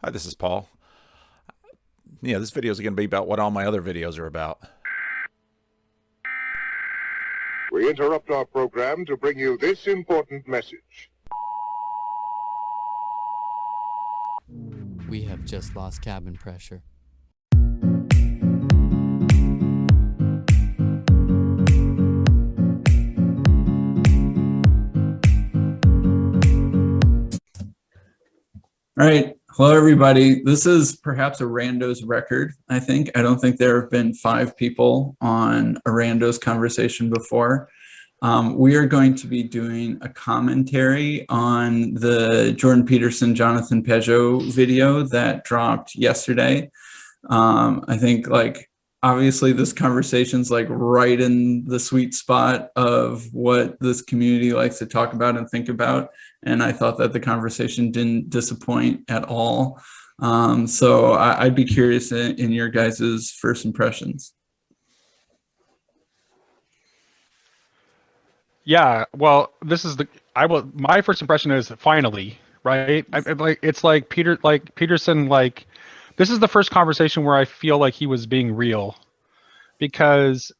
Hi, this is Paul. Yeah, this video is going to be about what all my other videos are about. We interrupt our program to bring you this important message. We have just lost cabin pressure. All right. Hello, everybody. This is perhaps a Randos record, I think. I don't think there have been 5 people on a Randos conversation before. We are going to be doing a commentary on the Jordan Peterson, Jonathan Peugeot video that dropped yesterday. I think, obviously this conversation's right in the sweet spot of what this community likes to talk about and think about. And I thought that the conversation didn't disappoint at all. So I'd be curious in your guys' first impressions. Yeah, well, my first impression is finally, right? It's like Peterson, this is the first conversation where I feel like he was being real, because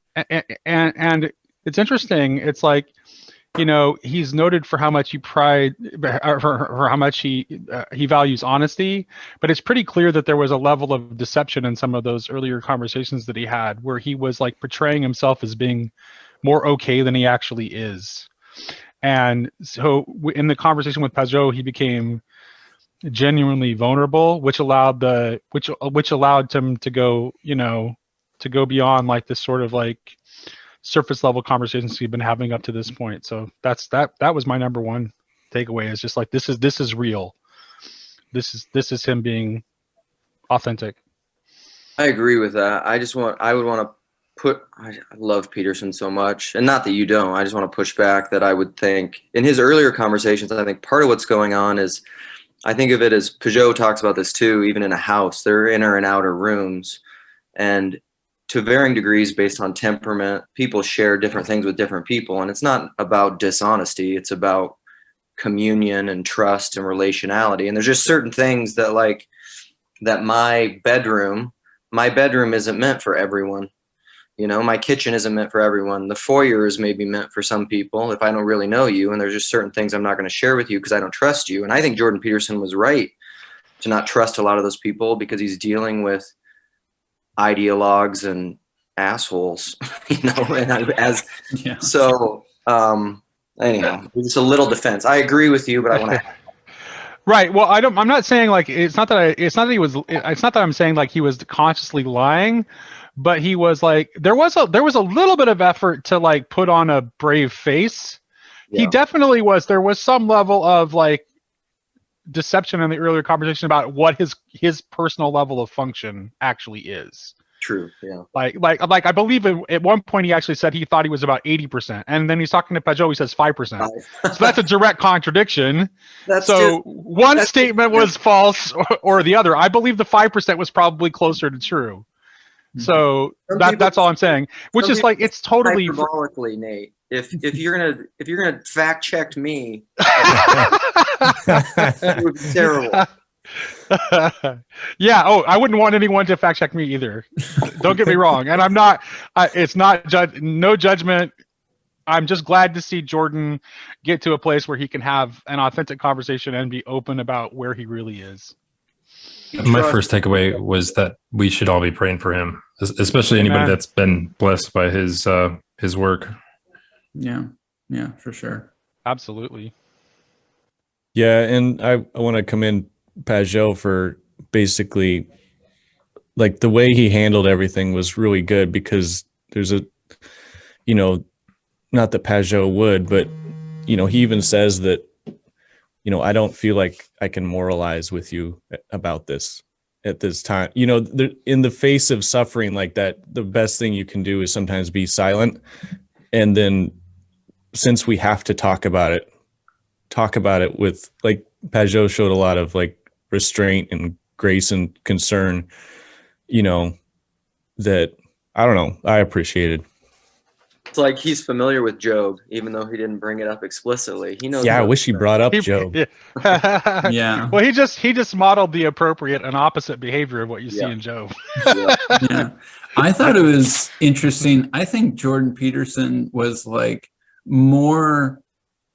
and it's interesting. It's like, he's noted for how much for how much he values honesty, but it's pretty clear that there was a level of deception in some of those earlier conversations that he had, where he was portraying himself as being more okay than he actually is. And so in the conversation with Peugeot, he became genuinely vulnerable, which allowed him to go, to go beyond this sort of surface level conversations we've been having up to this point. So that was my number one takeaway, is just this is real. This is him being authentic. I agree with that. I love Peterson so much, and not that you don't. I just want to push back that I would think in his earlier conversations, I think part of what's going on is, I think of it as, Peugeot talks about this too, even in a house, there are inner and outer rooms, and to varying degrees based on temperament, people share different things with different people. And it's not about dishonesty, it's about communion and trust and relationality. And there's just certain things that that my bedroom isn't meant for everyone. My kitchen isn't meant for everyone. The foyer is maybe meant for some people if I don't really know you. And there's just certain things I'm not going to share with you because I don't trust you. And I think Jordan Peterson was right to not trust a lot of those people, because he's dealing with ideologues and assholes, Yeah. So anyhow, just a little defense. I agree with you, but I want to. Right. Well, I'm not saying it's not that I'm saying he was consciously lying, but he was there was a little bit of effort to put on a brave face. Yeah. He definitely was. There was some level of deception in the earlier conversation about what his personal level of function actually is. True. Yeah. I believe at one point he actually said he thought he was about 80%, and then he's talking to Peugeot, he says 5%. So that's a direct contradiction. One statement was false or the other. I believe the 5% was probably closer to true. So that's all I'm saying. Which is it's totally hyperbolically, Nate. If you're gonna fact check me, it would be terrible. Yeah. Oh, I wouldn't want anyone to fact check me either. Don't get me wrong. And I'm not. It's not no judgment. I'm just glad to see Jordan get to a place where he can have an authentic conversation and be open about where he really is. My first takeaway was that we should all be praying for him, especially anybody that's been blessed by his work. Yeah, for sure. Absolutely. Yeah, and I want to commend Peugeot for basically the way he handled everything was really good, because there's not that Peugeot would, but he even says that I don't feel like I can moralize with you about this at this time. In the face of suffering like that, the best thing you can do is sometimes be silent. And then, since we have to talk about it with, Peugeot showed a lot of restraint and grace and concern, that, I don't know, I appreciated. It's like he's familiar with Job, even though he didn't bring it up explicitly. He knows. Yeah, I what- wish he brought up Job. Yeah. Well, he just modeled the appropriate and opposite behavior of what you see Yeah. in Job. Yeah. I thought it was interesting. I think Jordan Peterson was like more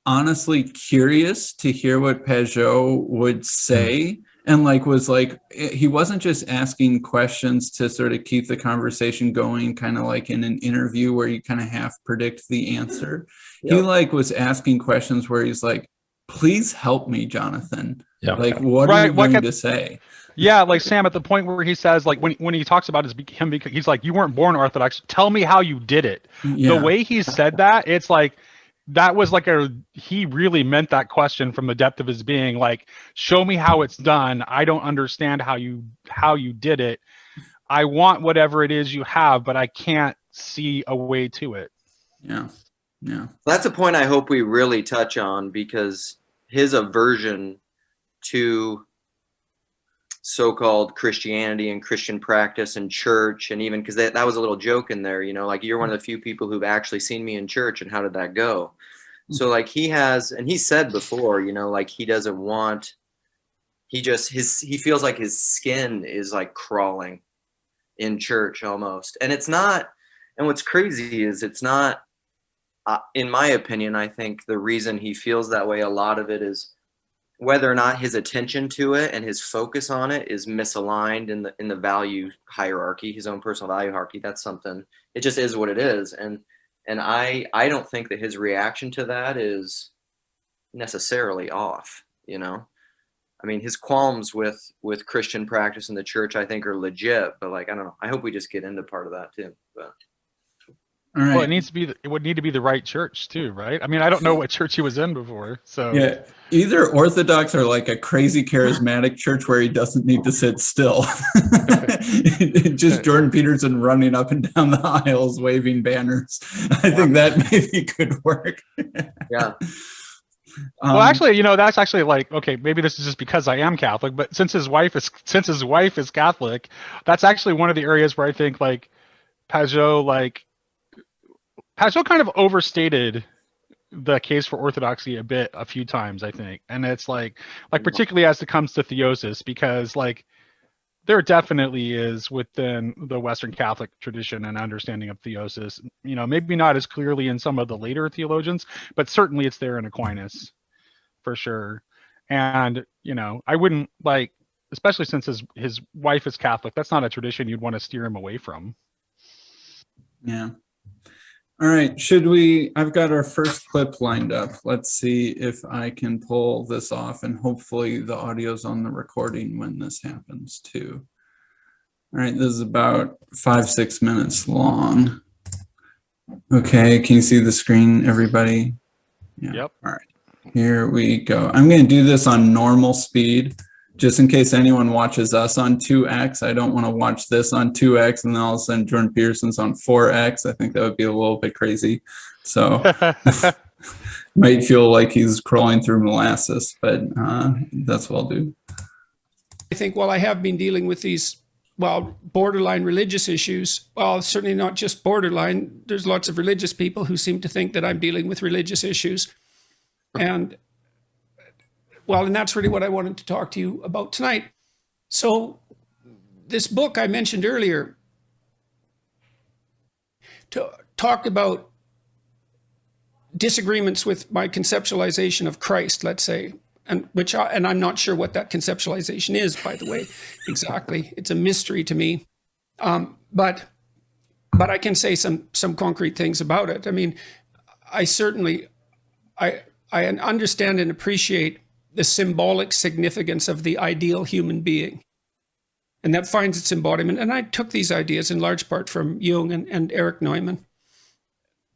honestly curious to hear what Pajot would say, and like was like, he wasn't just asking questions to sort of keep the conversation going, kind of like in an interview where you kind of half predict the answer. He like was asking questions where he's like, please help me, Jonathan. Yeah. Like, what are you Right, going to say? Yeah, like Sam, at the point where he says, like, when he talks about him, he's like, you weren't born Orthodox. Tell me how you did it. Yeah. The way he said that, it's like, that was like he really meant that question from the depth of his being. Like, show me how it's done. I don't understand how you did it. I want whatever it is you have, but I can't see a way to it. Yeah. Yeah. That's a point I hope we really touch on, because his aversion to so-called Christianity and Christian practice and church, and even because that was a little joke in there, like, you're one of the few people who've actually seen me in church, and how did that go? So like he said before, like he doesn't want, he feels like his skin is like crawling in church almost. And it's not, and what's crazy is it's not, in my opinion, I think the reason he feels that way, a lot of it is whether or not his attention to it and his focus on it is misaligned in the value hierarchy, his own personal value hierarchy. That's something, it just is what it is. And I don't think that his reaction to that is necessarily off, I mean, his qualms with Christian practice in the church, I think, are legit, but like, I don't know. I hope we just get into part of that too. But All right. Well, it would need to be the right church too, right? I mean, I don't know what church he was in before, so Yeah, either Orthodox or like a crazy charismatic church where he doesn't need to sit still. Just Jordan Peterson running up and down the aisles waving banners. I think that maybe could work. yeah, Well, actually, that's actually like, okay, maybe this is just because I am Catholic, but since his wife is Catholic, that's actually one of the areas where I think like Pajot kind of overstated the case for orthodoxy a few times, I think. And it's like particularly as it comes to theosis, because like there definitely is within the Western Catholic tradition an understanding of theosis, maybe not as clearly in some of the later theologians, but certainly it's there in Aquinas for sure. And, I wouldn't like, especially since his wife is Catholic, that's not a tradition you'd want to steer him away from. Yeah. All right. I've got our first clip lined up. Let's see if I can pull this off, and hopefully the audio's on the recording when this happens too. All right. This is about 5-6 minutes long. Okay. Can you see the screen, everybody? Yeah. Yep. All right. Here we go. I'm going to do this on normal speed, just in case anyone watches us on 2x. I don't want to watch this on 2x and then all of a sudden Jordan Peterson's on 4x. I think that would be a little bit crazy. So might feel like he's crawling through molasses, but that's what I'll do. I think while I have been dealing with these, borderline religious issues, certainly not just borderline, there's lots of religious people who seem to think that I'm dealing with religious issues. And that's really what I wanted to talk to you about tonight. So this book I mentioned earlier talked about disagreements with my conceptualization of Christ, let's say, and I'm not sure what that conceptualization is, by the way, exactly. It's a mystery to me. But I can say some concrete things about it. I mean, I understand and appreciate the symbolic significance of the ideal human being. And that finds its embodiment. And I took these ideas in large part from Jung and Erich Neumann,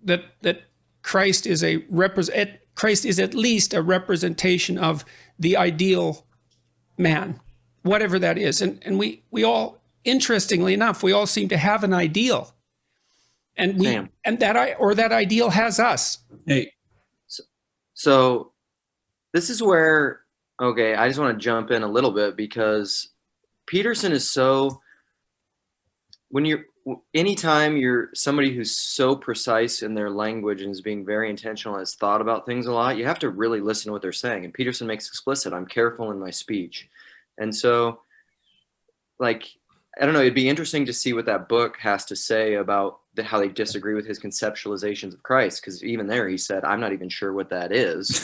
that Christ is at least a representation of the ideal man, whatever that is. And we all, interestingly enough, we all seem to have an ideal. And that ideal has us. Hey. So this is where, okay, I just want to jump in a little bit, because Peterson is so, when anytime you're somebody who's so precise in their language and is being very intentional, has thought about things a lot, you have to really listen to what they're saying. And Peterson makes explicit, I'm careful in my speech. And so, like, I don't know, it'd be interesting to see what that book has to say about how they disagree with his conceptualizations of Christ. Because even there, he said, I'm not even sure what that is.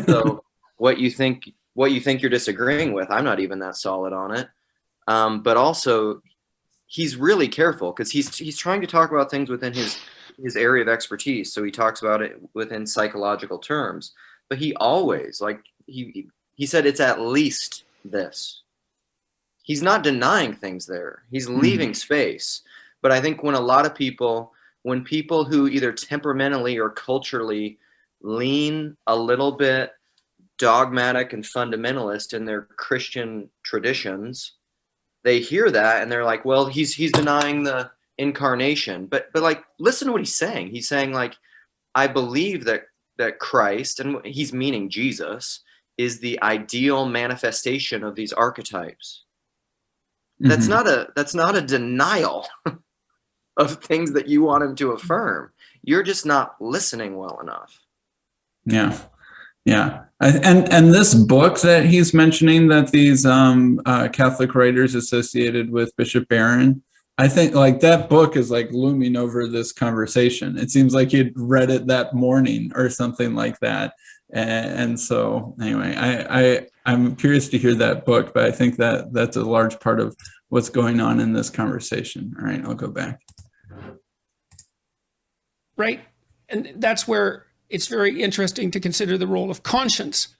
So what you think you're disagreeing with, I'm not even that solid on it. But also, he's really careful because he's trying to talk about things within his area of expertise. So he talks about it within psychological terms. But he always, like, he said, it's at least this. He's not denying things there. He's leaving space. But I think when people who either temperamentally or culturally lean a little bit dogmatic and fundamentalist in their Christian traditions, they hear that and they're like, well, he's denying the incarnation. But like, listen to what he's saying. He's saying, like, I believe that Christ, and he's meaning Jesus, is the ideal manifestation of these archetypes. That's not a denial of things that you want him to affirm. You're just not listening well enough. Yeah. And this book that he's mentioning, that these Catholic writers associated with Bishop Barron, I think, like, that book is like looming over this conversation. It seems like you'd read it that morning or something like that. And so anyway, I'm curious to hear that book, but I think that's a large part of what's going on in this conversation. All right, I'll go back. Right. And that's where it's very interesting to consider the role of conscience,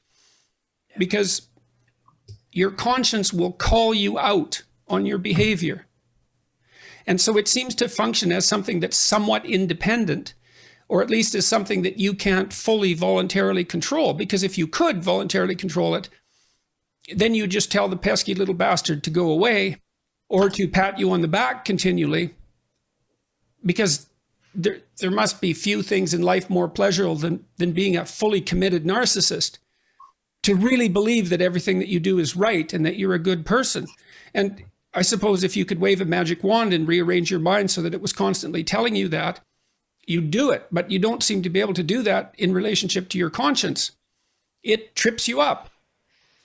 because your conscience will call you out on your behavior. And so it seems to function as something that's somewhat independent, or at least as something that you can't fully voluntarily control. Because if you could voluntarily control it, then you just tell the pesky little bastard to go away, or to pat you on the back continually, because there must be few things in life more pleasurable than being a fully committed narcissist, to really believe that everything that you do is right and that you're a good person. And I suppose if you could wave a magic wand and rearrange your mind so that it was constantly telling you that, you'd do it. But you don't seem to be able to do that in relationship to your conscience. It trips you up.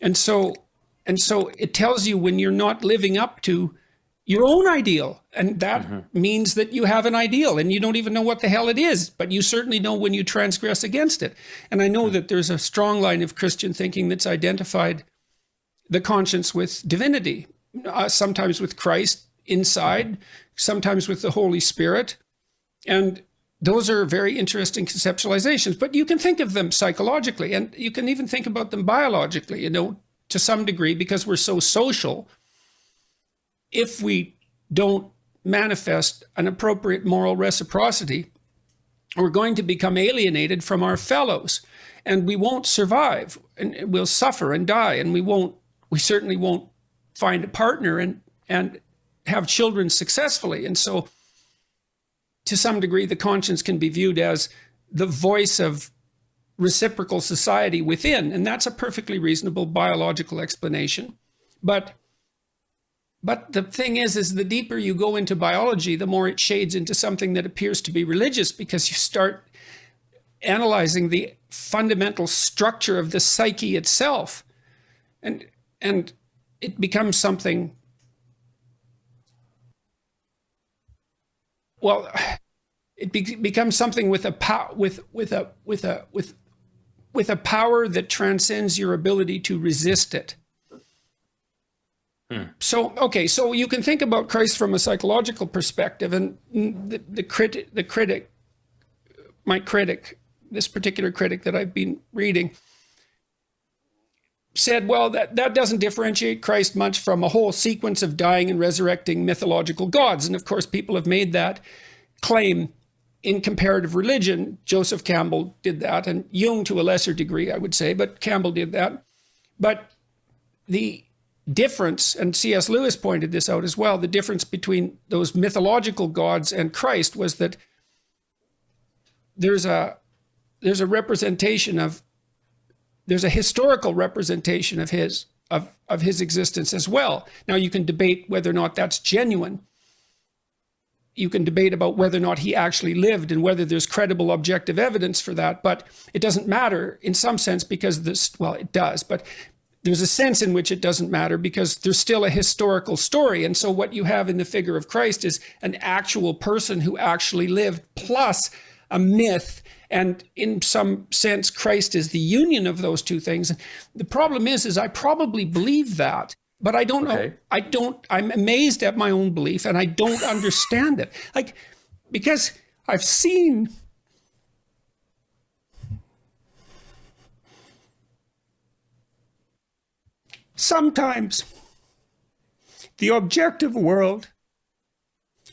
And so it tells you when you're not living up to your own ideal. And that means that you have an ideal and you don't even know what the hell it is, but you certainly know when you transgress against it. And I know that there's a strong line of Christian thinking that's identified the conscience with divinity, sometimes with Christ inside, sometimes with the Holy Spirit. And those are very interesting conceptualizations, but you can think of them psychologically, and you can even think about them biologically, to some degree, because we're so social. If we don't manifest an appropriate moral reciprocity, we're going to become alienated from our fellows, and we won't survive, and we'll suffer and die, and we certainly won't find a partner and have children successfully. And so, to some degree, the conscience can be viewed as the voice of reciprocal society within, and that's a perfectly reasonable biological explanation. But the thing is the deeper you go into biology, the more it shades into something that appears to be religious, because you start analyzing the fundamental structure of the psyche itself, and it becomes something. Well, it becomes something with a power that transcends your ability to resist it. So you can think about Christ from a psychological perspective, and the critic, this particular critic that I've been reading, said, well, that doesn't differentiate Christ much from a whole sequence of dying and resurrecting mythological gods. And of course, people have made that claim in comparative religion. Joseph Campbell did that, and Jung to a lesser degree, I would say, but Campbell did that. But the difference, and C.S. Lewis pointed this out as well, the difference between those mythological gods and Christ was that there's a representation of, there's a historical representation of his existence as well. Now, you can debate whether or not that's genuine, you can debate about whether or not he actually lived and whether there's credible objective evidence for that, but it doesn't matter in some sense because this, well, it does, but there's a sense in which it doesn't matter because there's still a historical story. And so what you have in the figure of Christ is an actual person who actually lived plus a myth. And in some sense, Christ is the union of those two things. The problem is I probably believe that, but I don't know. I'm amazed at my own belief and I don't understand it. Like, because I've seen sometimes the objective world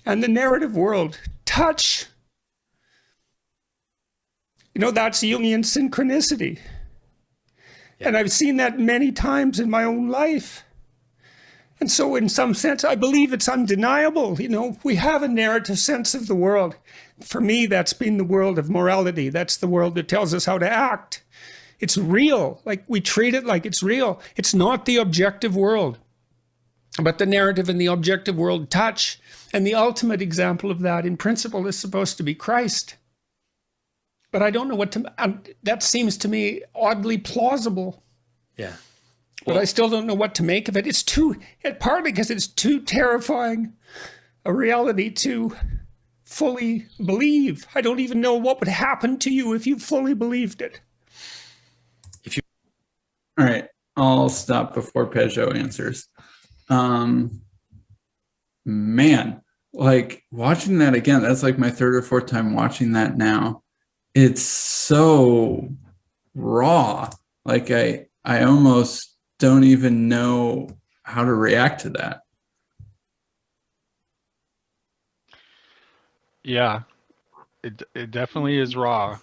and the narrative world touch. You know, that's Jungian synchronicity. Yeah. And I've seen that many times in my own life. And so in some sense, I believe it's undeniable. You know, we have a narrative sense of the world. For me, that's been the world of morality. That's the world that tells us how to act. It's real. Like, we treat it like it's real. It's not the objective world. But the narrative and the objective world touch. And the ultimate example of that in principle is supposed to be Christ. But I don't know what to, that seems to me oddly plausible. Yeah. But I still don't know what to make of it. It's partly because it's too terrifying a reality to fully believe. I don't even know what would happen to you if you fully believed it. All right, I'll stop before Peugeot answers. Man, like watching that again, that's like my third or fourth time watching that now. It's so raw. Like I almost don't even know how to react to that. Yeah, it definitely is raw.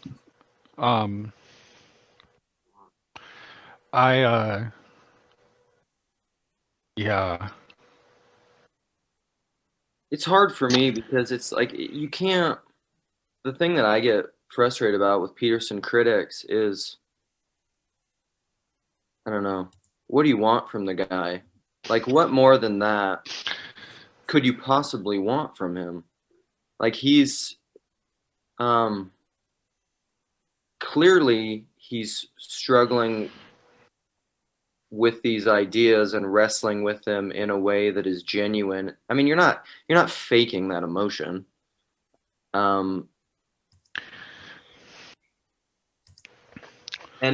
Yeah. It's hard for me because it's like you can't. The thing that I get frustrated about with Peterson critics is, I don't know, what do you want from the guy? Like, what more than that could you possibly want from him? Like, he's clearly he's struggling with these ideas and wrestling with them in a way that is genuine. I mean, you're not faking that emotion. And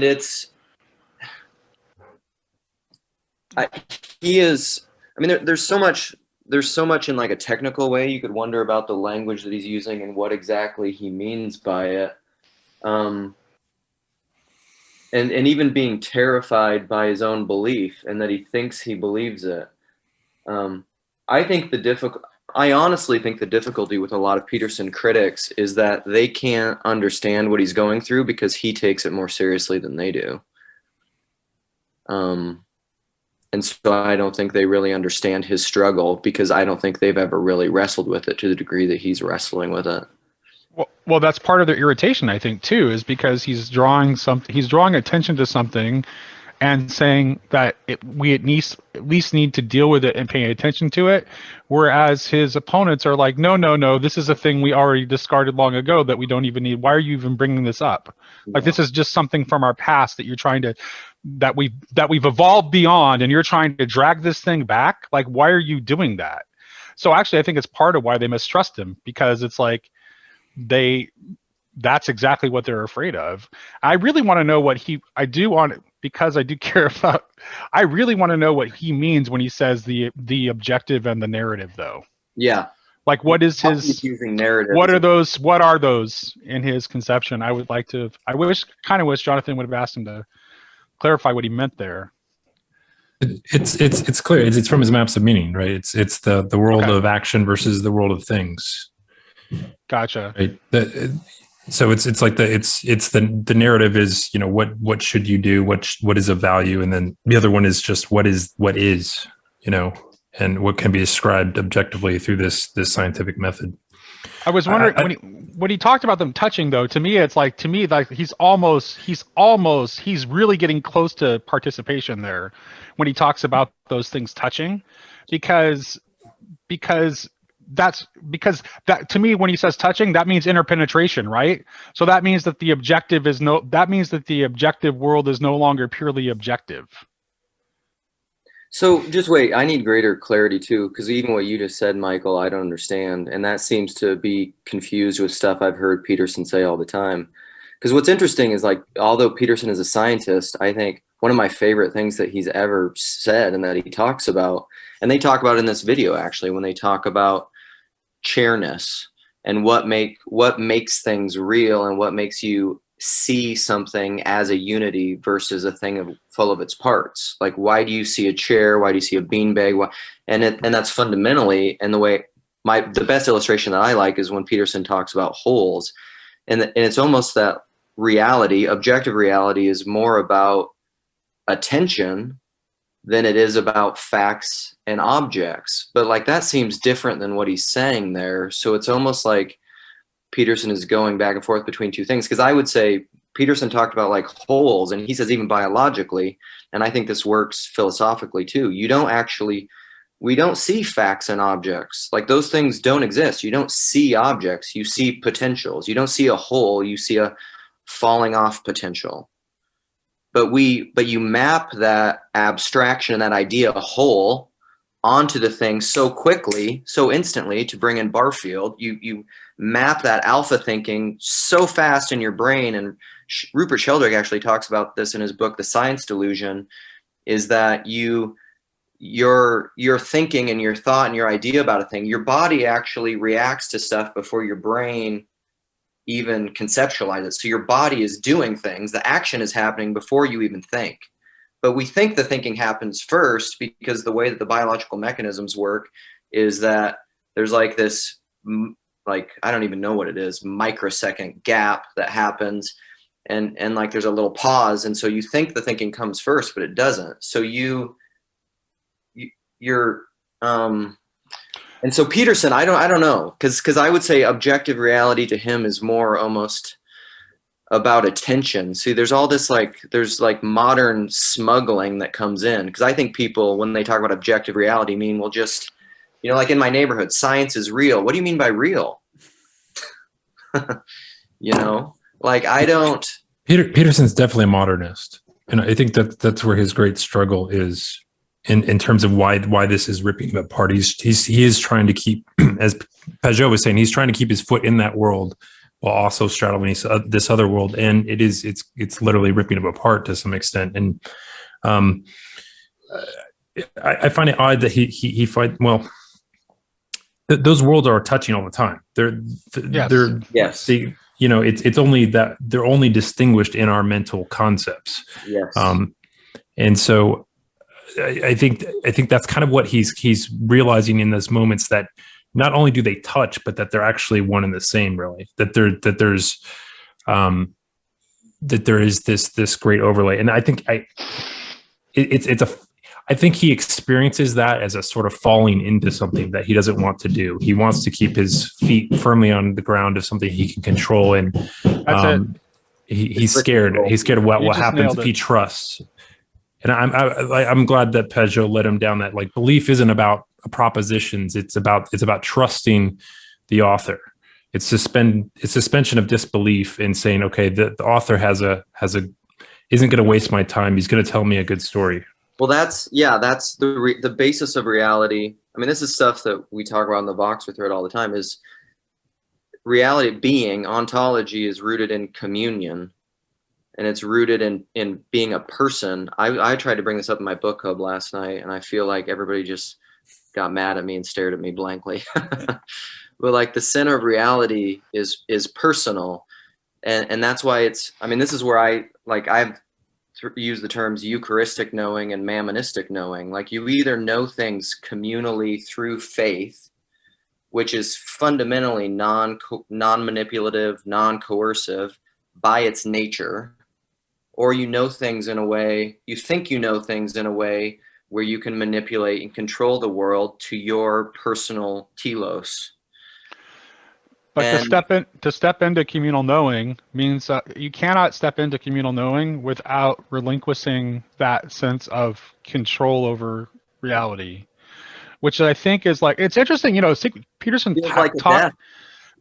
it's, he is, I mean, there's so much in like a technical way. You could wonder about the language that he's using and what exactly he means by it. And even being terrified by his own belief and that he thinks he believes it. I honestly think the difficulty with a lot of Peterson critics is that they can't understand what he's going through because he takes it more seriously than they do. And so I don't think they really understand his struggle because I don't think they've ever really wrestled with it to the degree that he's wrestling with it. Well, that's part of their irritation, I think, too, is because he's drawing attention to something and saying that we at least need to deal with it and pay attention to it, whereas his opponents are like, no, this is a thing we already discarded long ago that we don't even need. Why are you even bringing this up? Yeah. Like, this is just something from our past that you're trying to, that we've evolved beyond, and you're trying to drag this thing back. Like, why are you doing that? So actually, I think it's part of why they mistrust him, because it's like, that's exactly what they're afraid of. I really want to know because I do care about, I really want to know what he means when he says the objective and the narrative, though. Yeah. Like, what is his using narrative? What are those in his conception? I wish Jonathan would have asked him to clarify what he meant there. It's clear. It's from his maps of meaning, right? It's the world of action versus the world of things. Gotcha. Right. So it's like the narrative is, you know, what should you do? What is of value? And then the other one is just what is, you know, and what can be ascribed objectively through this scientific method. I was wondering when he talked about them touching, though, to me he's really getting close to participation there when he talks about those things touching, because that's because that, to me, when he says touching, that means interpenetration, right? So that means that the objective world is no longer purely objective. So just wait, I need greater clarity too, because even what you just said, Michael, I don't understand. And that seems to be confused with stuff I've heard Peterson say all the time. Because what's interesting is, like, although Peterson is a scientist, I think one of my favorite things that he's ever said and that he talks about, and they talk about in this video actually, when they talk about chairness and what makes things real and what makes you see something as a unity versus a thing full of its parts. Like, why do you see a chair? Why do you see a beanbag? And that's fundamentally, and the best illustration that I like is when Peterson talks about holes, and it's almost that reality, objective reality, is more about attention than it is about facts and objects. But like, that seems different than what he's saying there. So it's almost like Peterson is going back and forth between two things. Because I would say Peterson talked about like holes, and he says even biologically, and I think this works philosophically too, we don't see facts and objects. Like, those things don't exist. You don't see objects, you see potentials. You don't see a hole, you see a falling off potential. But you map that abstraction and that idea, a whole, onto the thing so quickly, so instantly, to bring in Barfield. You map that alpha thinking so fast in your brain. And Rupert Sheldrake actually talks about this in his book, The Science Delusion, is that your thinking and your thought and your idea about a thing, your body actually reacts to stuff before your brain even conceptualize it. So your body is doing things, the action is happening before you even think. But we think the thinking happens first, because the way that the biological mechanisms work is that there's like this, like, I don't even know what it is, microsecond gap that happens, and like there's a little pause, and so you think the thinking comes first, but it doesn't. So you're and so Peterson, I don't know, because I would say objective reality to him is more almost about attention. See, there's all this, like, there's like modern smuggling that comes in, because I think people, when they talk about objective reality, mean, well, just, you know, like in my neighborhood, science is real. What do you mean by real? You know, like, I don't. Peterson's definitely a modernist, and I think that's where his great struggle is. In terms of why this is ripping him apart, he is trying to keep, as Pajot was saying, he's trying to keep his foot in that world while also straddling this other world, and it's literally ripping him apart to some extent. And I find it odd that he find, well, those worlds are touching all the time. Yes. You know, it's only that they're only distinguished in our mental concepts. Yes. And so I think that's kind of what he's realizing in those moments, that not only do they touch, but that they're actually one and the same, really, that there is this great overlay. And I think I think he experiences that as a sort of falling into something that he doesn't want to do. He wants to keep his feet firmly on the ground of something he can control. And he's scared. He's scared of what happens if he trusts. And I'm glad that Peugeot led him down that, like, belief isn't about propositions. It's about trusting the author. It's suspension of disbelief in saying, okay, the author isn't going to waste my time. He's going to tell me a good story. Well, that's the basis of reality. I mean, this is stuff that we talk about in the Voxer thread all the time. Is reality, being, ontology is rooted in communion. And it's rooted in being a person. I tried to bring this up in my book club last night, and I feel like everybody just got mad at me and stared at me blankly. But like, the center of reality is personal, and that's why it's. I mean, this is where I've used the terms Eucharistic knowing and mammonistic knowing. Like, you either know things communally through faith, which is fundamentally non-manipulative, non-coercive by its nature. Or you know things in a way, you think you know things in a way where you can manipulate and control the world to your personal telos. But to step into communal knowing means you cannot step into communal knowing without relinquishing that sense of control over reality. which I think is like, it's interesting, Peterson Feels like a death.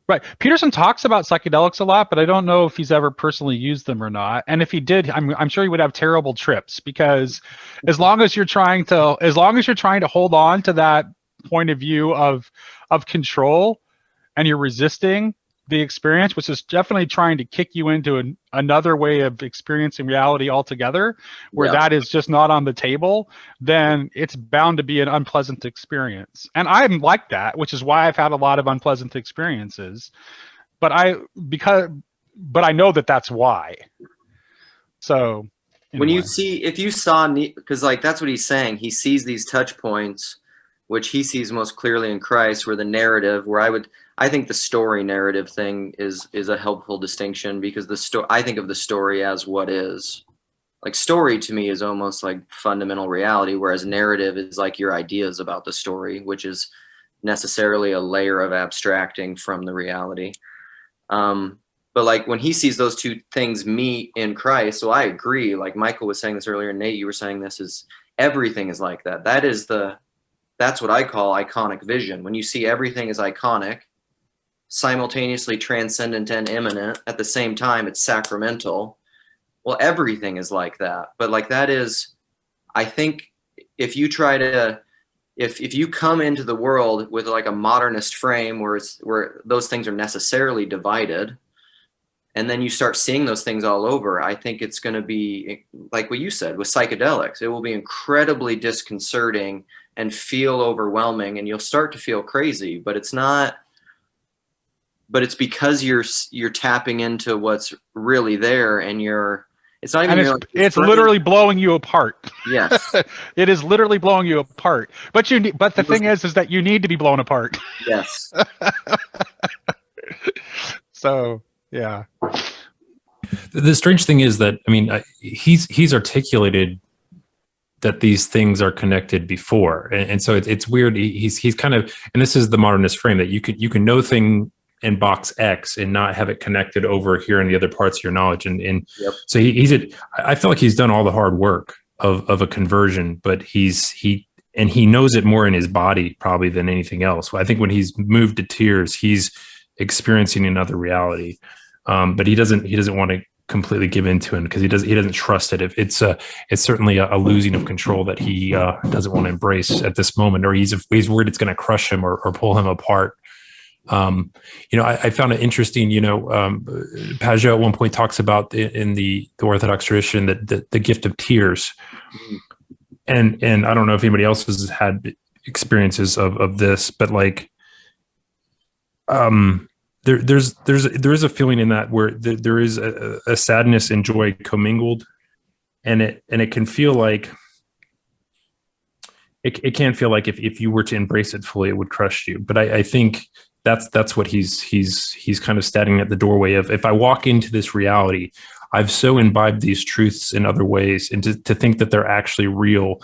Right. Peterson talks about psychedelics a lot, but I don't know if he's ever personally used them or not. And if he did, I'm sure he would have terrible trips, because as long as you're trying to hold on to that point of view of control, and you're resisting the experience, which is definitely trying to kick you into another way of experiencing reality altogether, where that is just not on the table, then it's bound to be an unpleasant experience. And I'm like that, which is why I've had a lot of unpleasant experiences. But I know that that's why. So anyway. If you saw, because like that's what he's saying, he sees these touch points, which he sees most clearly in Christ, where the narrative, I think the story narrative thing is a helpful distinction, because I think of the story as what is. Like, story to me is almost like fundamental reality, whereas narrative is like your ideas about the story, which is necessarily a layer of abstracting from the reality. But like when he sees those two things meet in Christ, so I agree. Like Michael was saying this earlier, Nate, you were saying this, is everything is like that. That's what I call iconic vision. When you see everything is iconic, simultaneously transcendent and immanent, at the same time it's sacramental. Well, everything is like that. But like that is, I think if you come into the world with like a modernist frame where those things are necessarily divided, and then you start seeing those things all over, I think it's going to be like what you said with psychedelics. It will be incredibly disconcerting and feel overwhelming, and you'll start to feel crazy, but it's not. But it's because you're tapping into what's really there, and it's not even. It's literally blowing you apart. Yes, it is literally blowing you apart. But the thing is that you need to be blown apart. Yes. So yeah. The strange thing is that, I mean, he's articulated that these things are connected before, and so it's weird. He's kind of, and this is the modernist frame, that you can know thing in box X and not have it connected over here in the other parts of your knowledge. And yep. So I feel like he's done all the hard work of a conversion, but he knows it more in his body probably than anything else. I think when he's moved to tears, he's experiencing another reality. But he doesn't want to completely give into it, because he doesn't trust it. It's certainly a losing of control that he doesn't want to embrace at this moment, or he's worried it's going to crush him or pull him apart. I found it interesting, Pageau at one point talks about in the Orthodox tradition that the gift of tears. And I don't know if anybody else has had experiences of this, but like, there is a feeling in that where there is a sadness and joy commingled, and it can feel like, it can feel like if you were to embrace it fully, it would crush you. But I think that's what he's kind of standing at the doorway of. If I walk into this reality, I've so imbibed these truths in other ways, and to think that they're actually real,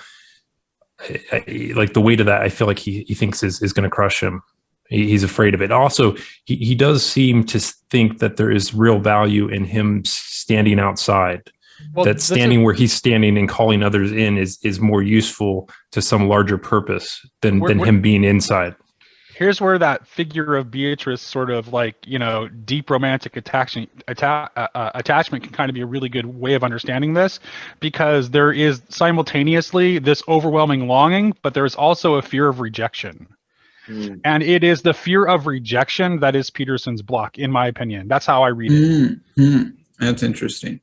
like the weight of that, I feel like he thinks is going to crush him. He's afraid of it. Also, he does seem to think that there is real value in him standing outside. Well, that standing where he's standing and calling others in is more useful to some larger purpose than him being inside. Here's where that figure of Beatrice sort of like, deep romantic attachment can kind of be a really good way of understanding this, because there is simultaneously this overwhelming longing, but there is also a fear of rejection. And it is the fear of rejection that is Peterson's block, in my opinion. That's how I read it. That's interesting.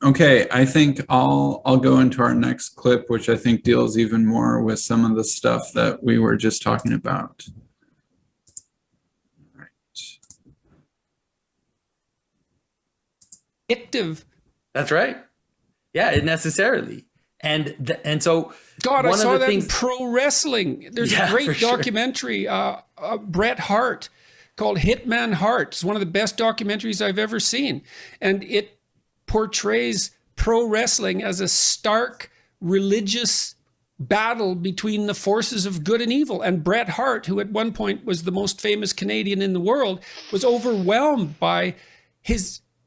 Okay, I think I'll go into our next clip, which I think deals even more with some of the stuff that we were just talking about. All right. Addictive. That's right. Yeah, it necessarily. And so God, I saw that in pro wrestling. There's a great documentary, Bret Hart, called Hitman Hart. It's one of the best documentaries I've ever seen. And it portrays pro wrestling as a stark religious battle between the forces of good and evil. And Bret Hart, who at one point was the most famous Canadian in the world, was overwhelmed by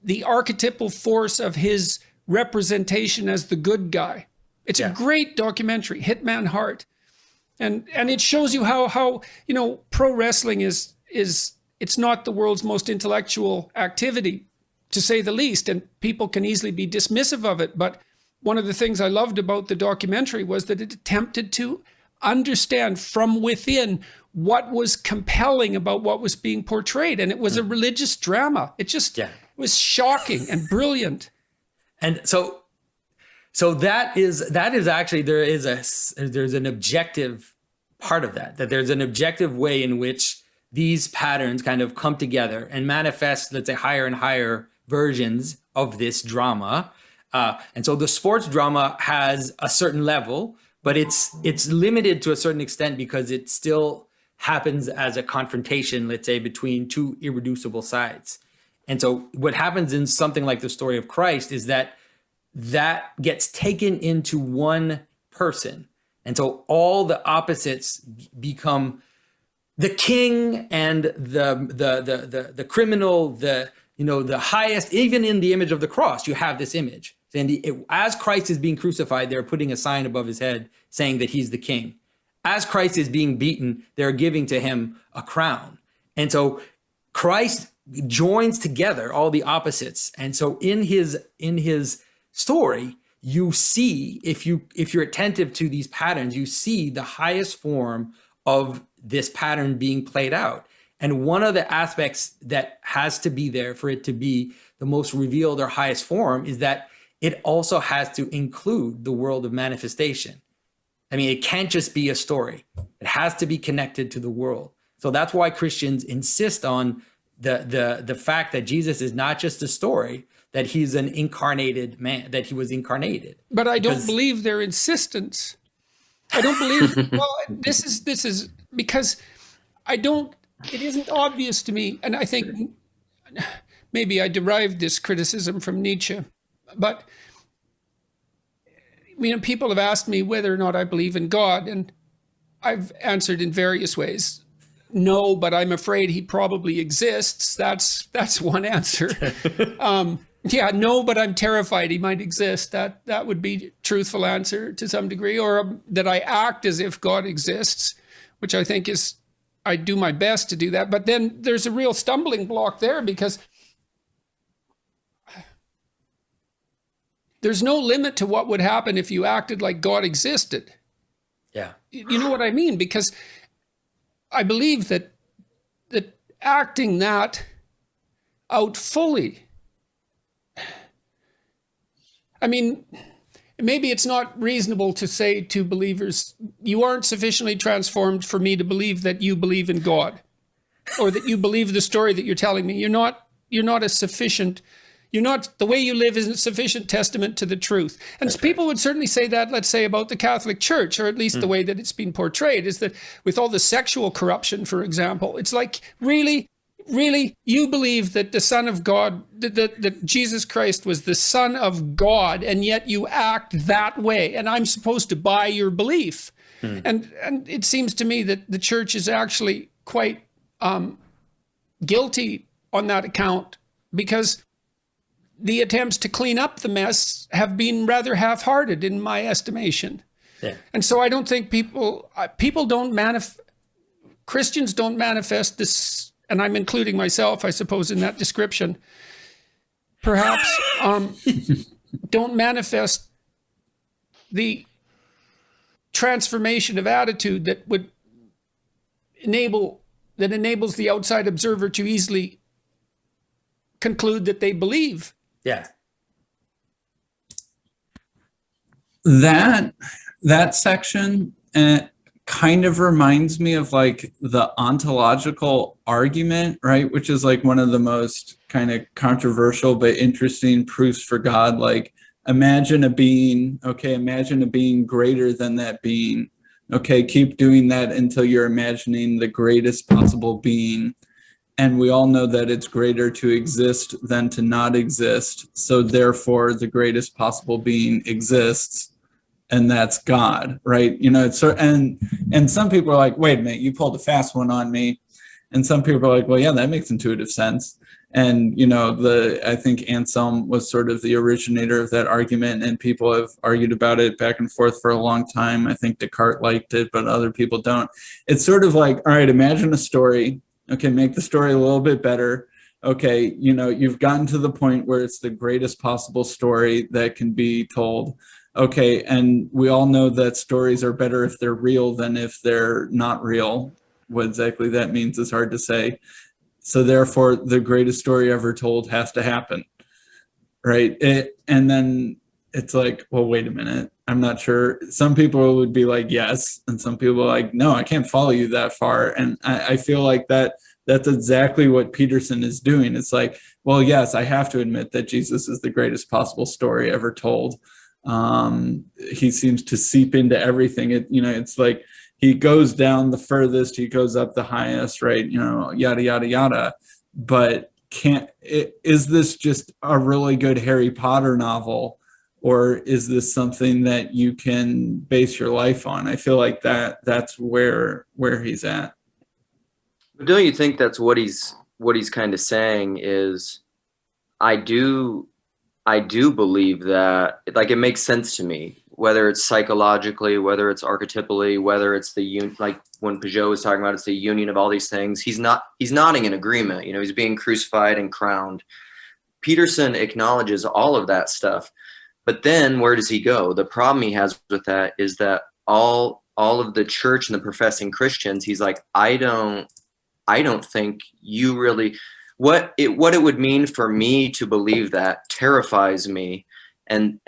the archetypal force of his representation as the good guy. It's a great documentary, Hitman Heart. And it shows you how pro wrestling is it's not the world's most intellectual activity, to say the least, and people can easily be dismissive of it. But one of the things I loved about the documentary was that it attempted to understand from within what was compelling about what was being portrayed. And it was a religious drama. It just was shocking and brilliant. And so that is actually, there's an objective part of that there's an objective way in which these patterns kind of come together and manifest, let's say, higher and higher versions of this drama. And so the sports drama has a certain level, but it's limited to a certain extent because it still happens as a confrontation, let's say, between two irreducible sides. And so what happens in something like the story of Christ is that gets taken into one person. And so all the opposites become the king and the criminal, the highest. Even in the image of the cross, you have this image. And as Christ is being crucified, they're putting a sign above his head saying that he's the king. As Christ is being beaten, they're giving to him a crown. And so Christ joins together all the opposites. And so in his story, you see, if you're attentive to these patterns, you see the highest form of this pattern being played out. And one of the aspects that has to be there for it to be the most revealed or highest form is that it also has to include the world of manifestation. I mean, it can't just be a story. It has to be connected to the world. So that's why Christians insist on the fact that Jesus is not just a story, that he's an incarnated man, that he was incarnated. But I don't believe their insistence. I don't believe, well, this is because it isn't obvious to me. And I think maybe I derived this criticism from Nietzsche, but people have asked me whether or not I believe in God, and I've answered in various ways. No, but I'm afraid he probably exists. That's one answer. No, but I'm terrified he might exist. That would be truthful answer to some degree, or that I act as if God exists, which I think is, I do my best to do that. But then there's a real stumbling block there because there's no limit to what would happen if you acted like God existed. Yeah. You know what I mean? Because I believe that acting that out fully, I mean, maybe it's not reasonable to say to believers, you aren't sufficiently transformed for me to believe that you believe in God, or that you believe the story that you're telling me. You're not a sufficient, the way you live isn't sufficient testament to the truth. And so people would certainly say that, let's say, about the Catholic Church, or at least the way that it's been portrayed, is that with all the sexual corruption, for example, it's like, really, you believe that the Son of God, that Jesus Christ was the Son of God, and yet you act that way, and I'm supposed to buy your belief. And it seems to me that the church is actually quite guilty on that account, because the attempts to clean up the mess have been rather half-hearted in my estimation. Yeah. And so I don't think Christians don't manifest this, and I'm including myself, I suppose, in that description, perhaps, don't manifest the transformation of attitude that would enables the outside observer to easily conclude that they believe. Yeah. That section kind of reminds me of like the ontological argument, right? Which is like one of the most kind of controversial but interesting proofs for God. Like, imagine a being greater than that being. Okay, keep doing that until you're imagining the greatest possible being. And we all know that it's greater to exist than to not exist. So therefore, the greatest possible being exists, and that's God, right? And some people are like, wait a minute, you pulled a fast one on me. And some people are like, well, yeah, that makes intuitive sense. And, you know, I think Anselm was sort of the originator of that argument, and people have argued about it back and forth for a long time. I think Descartes liked it, but other people don't. It's sort of like, all right, imagine a story. Okay, make the story a little bit better. Okay, you know, you've gotten to the point where it's the greatest possible story that can be told. Okay, and we all know that stories are better if they're real than if they're not real. What exactly that means is hard to say. So therefore, the greatest story ever told has to happen, right? And then it's like, well, wait a minute. I'm not sure. Some people would be like, yes. And some people are like, no, I can't follow you that far. And I feel like that's exactly what Peterson is doing. It's like, well, yes, I have to admit that Jesus is the greatest possible story ever told. He seems to seep into everything. It's like, he goes down the furthest, he goes up the highest, right? You know, yada, yada, yada. But is this just a really good Harry Potter novel? Or is this something that you can base your life on? I feel like that's where he's at. But don't you think that's what he's kind of saying is, I do believe that, like, it makes sense to me, whether it's psychologically, whether it's archetypally, whether it's like when Peugeot was talking about, it's the union of all these things. He's nodding in agreement. You know, he's being crucified and crowned. Peterson acknowledges all of that stuff, but then where does he go? The problem he has with that is that all of the church and the professing Christians, he's like, I don't think you really. What it would mean for me to believe that terrifies me, and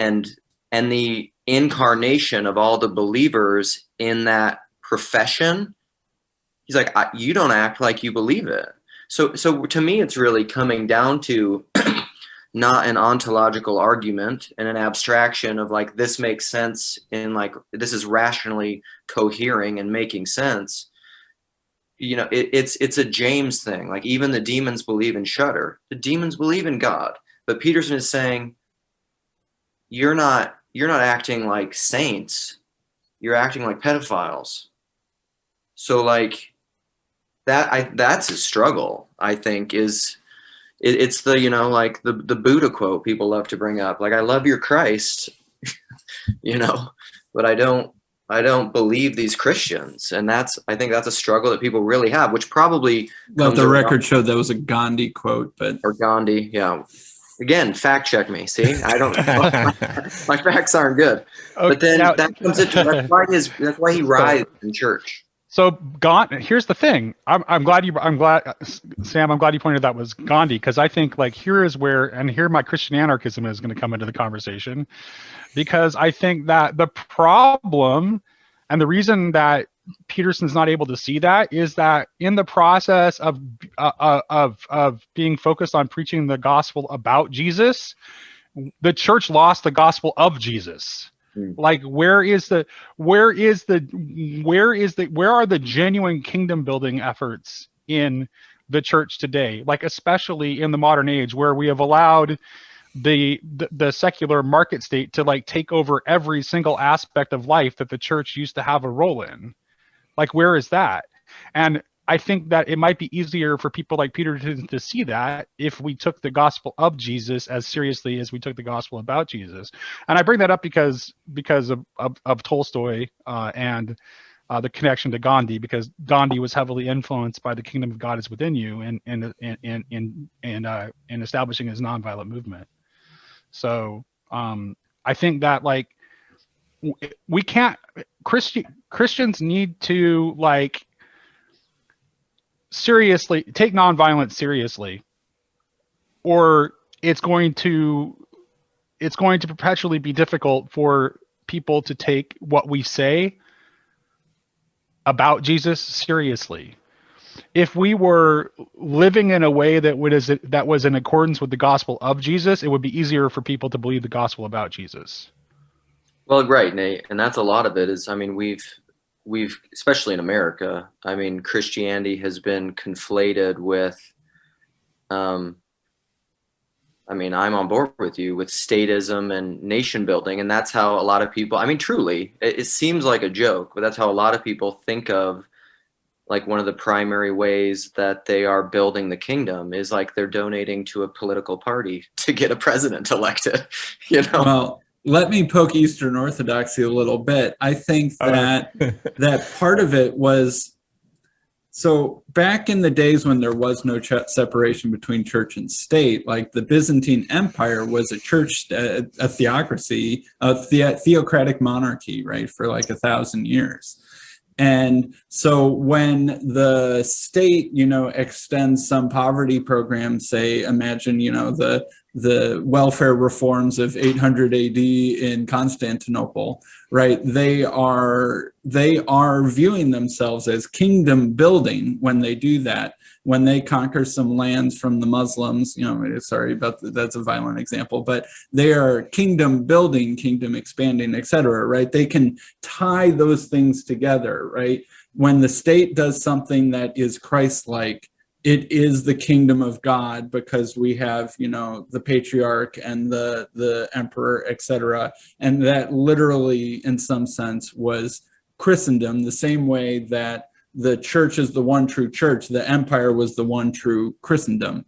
the incarnation of all the believers in that profession. He's like, you don't act like you believe it. So to me, it's really coming down to not an ontological argument and an abstraction of like, this makes sense, and like, this is rationally cohering and making sense. You know, it's a James thing. Like, even the demons believe and shudder. The demons believe in God. But Peterson is saying, you're not acting like saints. You're acting like pedophiles. So like that's a struggle, I think, it's the, you know, like the Buddha quote people love to bring up. Like, I love your Christ, you know, but I don't believe these Christians. And I think that's a struggle that people really have, which probably let the record show that was a Gandhi quote, or Gandhi. Yeah. Again, fact check me. See, I don't, my facts aren't good, Okay, but then now, that's why he rides in church. So here's the thing. I'm glad Sam, I'm glad you pointed that was Gandhi, because I think like here my Christian anarchism is going to come into the conversation, because I think that the problem and the reason that Peterson's not able to see that is that in the process of being focused on preaching the gospel about Jesus, the church lost the gospel of Jesus. Like, where are the genuine kingdom building efforts in the church today? Like, especially in the modern age where we have allowed the secular market state to like take over every single aspect of life that the church used to have a role in. Like, where is that? And I think that it might be easier for people like Peter to see that if we took the gospel of Jesus as seriously as we took the gospel about Jesus. And I bring that up because of Tolstoy and the connection to Gandhi, because Gandhi was heavily influenced by the kingdom of God is within you in establishing his nonviolent movement. So I think that like we can't, Christians need to like seriously take nonviolence seriously, or it's going to perpetually be difficult for people to take what we say about Jesus seriously. If we were living in a way that was in accordance with the gospel of Jesus, it would be easier for people to believe the gospel about Jesus. Well, right, Nate, and that's a lot of it. Is, I mean, we've especially in America, I mean, Christianity has been conflated with, I mean, I'm on board with you with statism and nation building, and that's how a lot of people, I mean, truly, it seems like a joke, but that's how a lot of people think of like one of the primary ways that they are building the kingdom is like they're donating to a political party to get a president elected, you know? Well, let me poke Eastern Orthodoxy a little bit. I think that that part of it was, so back in the days when there was no separation between church and state, like the Byzantine Empire was a church, a theocracy, a theocratic monarchy, right, for like 1,000 years. And so when the state, extends some poverty program, say, imagine, the welfare reforms of 800 AD in Constantinople, right? They are viewing themselves as kingdom building when they do that. When they conquer some lands from the Muslims, sorry about that's a violent example, but they are kingdom building, kingdom expanding, etc. Right? They can tie those things together, right? When the state does something that is Christ-like, it is the kingdom of God because we have, the patriarch and the emperor, etc. And that literally, in some sense, was Christendom, the same way that the church is the one true church, the empire was the one true Christendom.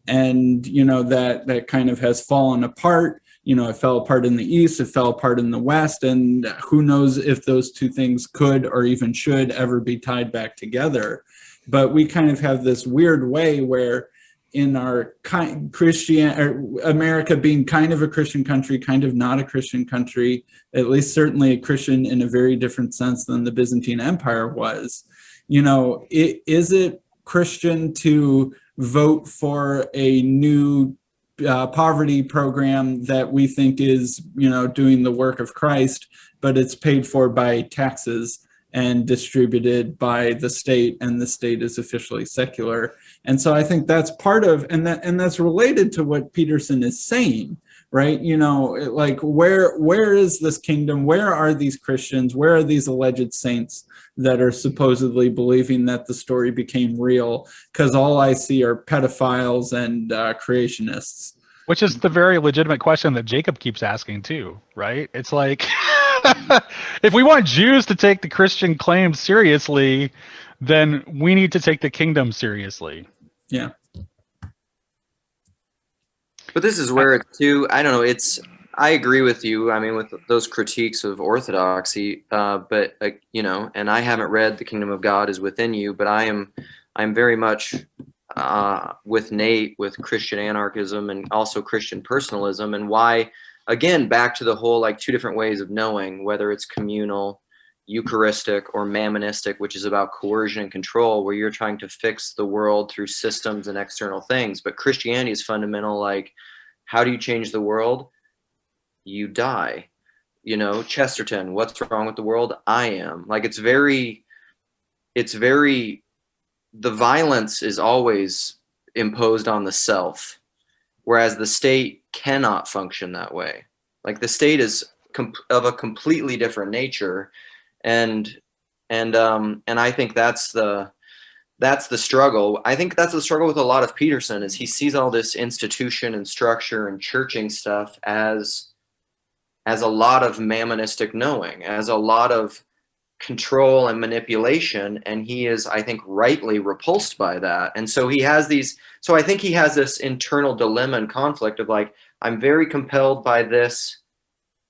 And, that kind of has fallen apart. It fell apart in the East, it fell apart in the West, and who knows if those two things could or even should ever be tied back together. But we kind of have this weird way where in our America being kind of a Christian country, kind of not a Christian country, at least certainly a Christian in a very different sense than the Byzantine Empire was, is it Christian to vote for a new poverty program that we think is, doing the work of Christ, but it's paid for by taxes and distributed by the state, and the state is officially secular? And so I think that's part of, and that's related to what Peterson is saying, right? Like where is this kingdom? Where are these Christians? Where are these alleged saints that are supposedly believing that the story became real? Because all I see are pedophiles and creationists. Which is the very legitimate question that Jacob keeps asking too, right? It's like, if we want Jews to take the Christian claims seriously, then we need to take the kingdom seriously. Yeah. But this is where I don't know, I agree with you. I mean, with those critiques of orthodoxy, but and I haven't read The Kingdom of God is Within You, but I'm very much with Nate with Christian anarchism and also Christian personalism, and why, again, back to the whole like two different ways of knowing, whether it's communal, Eucharistic, or mammonistic, which is about coercion and control, where you're trying to fix the world through systems and external things. But Christianity is fundamental, like, how do you change the world? You die. Chesterton, what's wrong with the world? I am. Like, it's very, the violence is always imposed on the self, whereas the state cannot function that way. Like, the state is of a completely different nature. And I think that's the struggle. I think that's the struggle with a lot of Peterson, is he sees all this institution and structure and churching stuff as a lot of mammonistic knowing, as a lot of control and manipulation, and he is, I think, rightly repulsed by that. And so I think he has this internal dilemma and conflict of like, I'm very compelled by this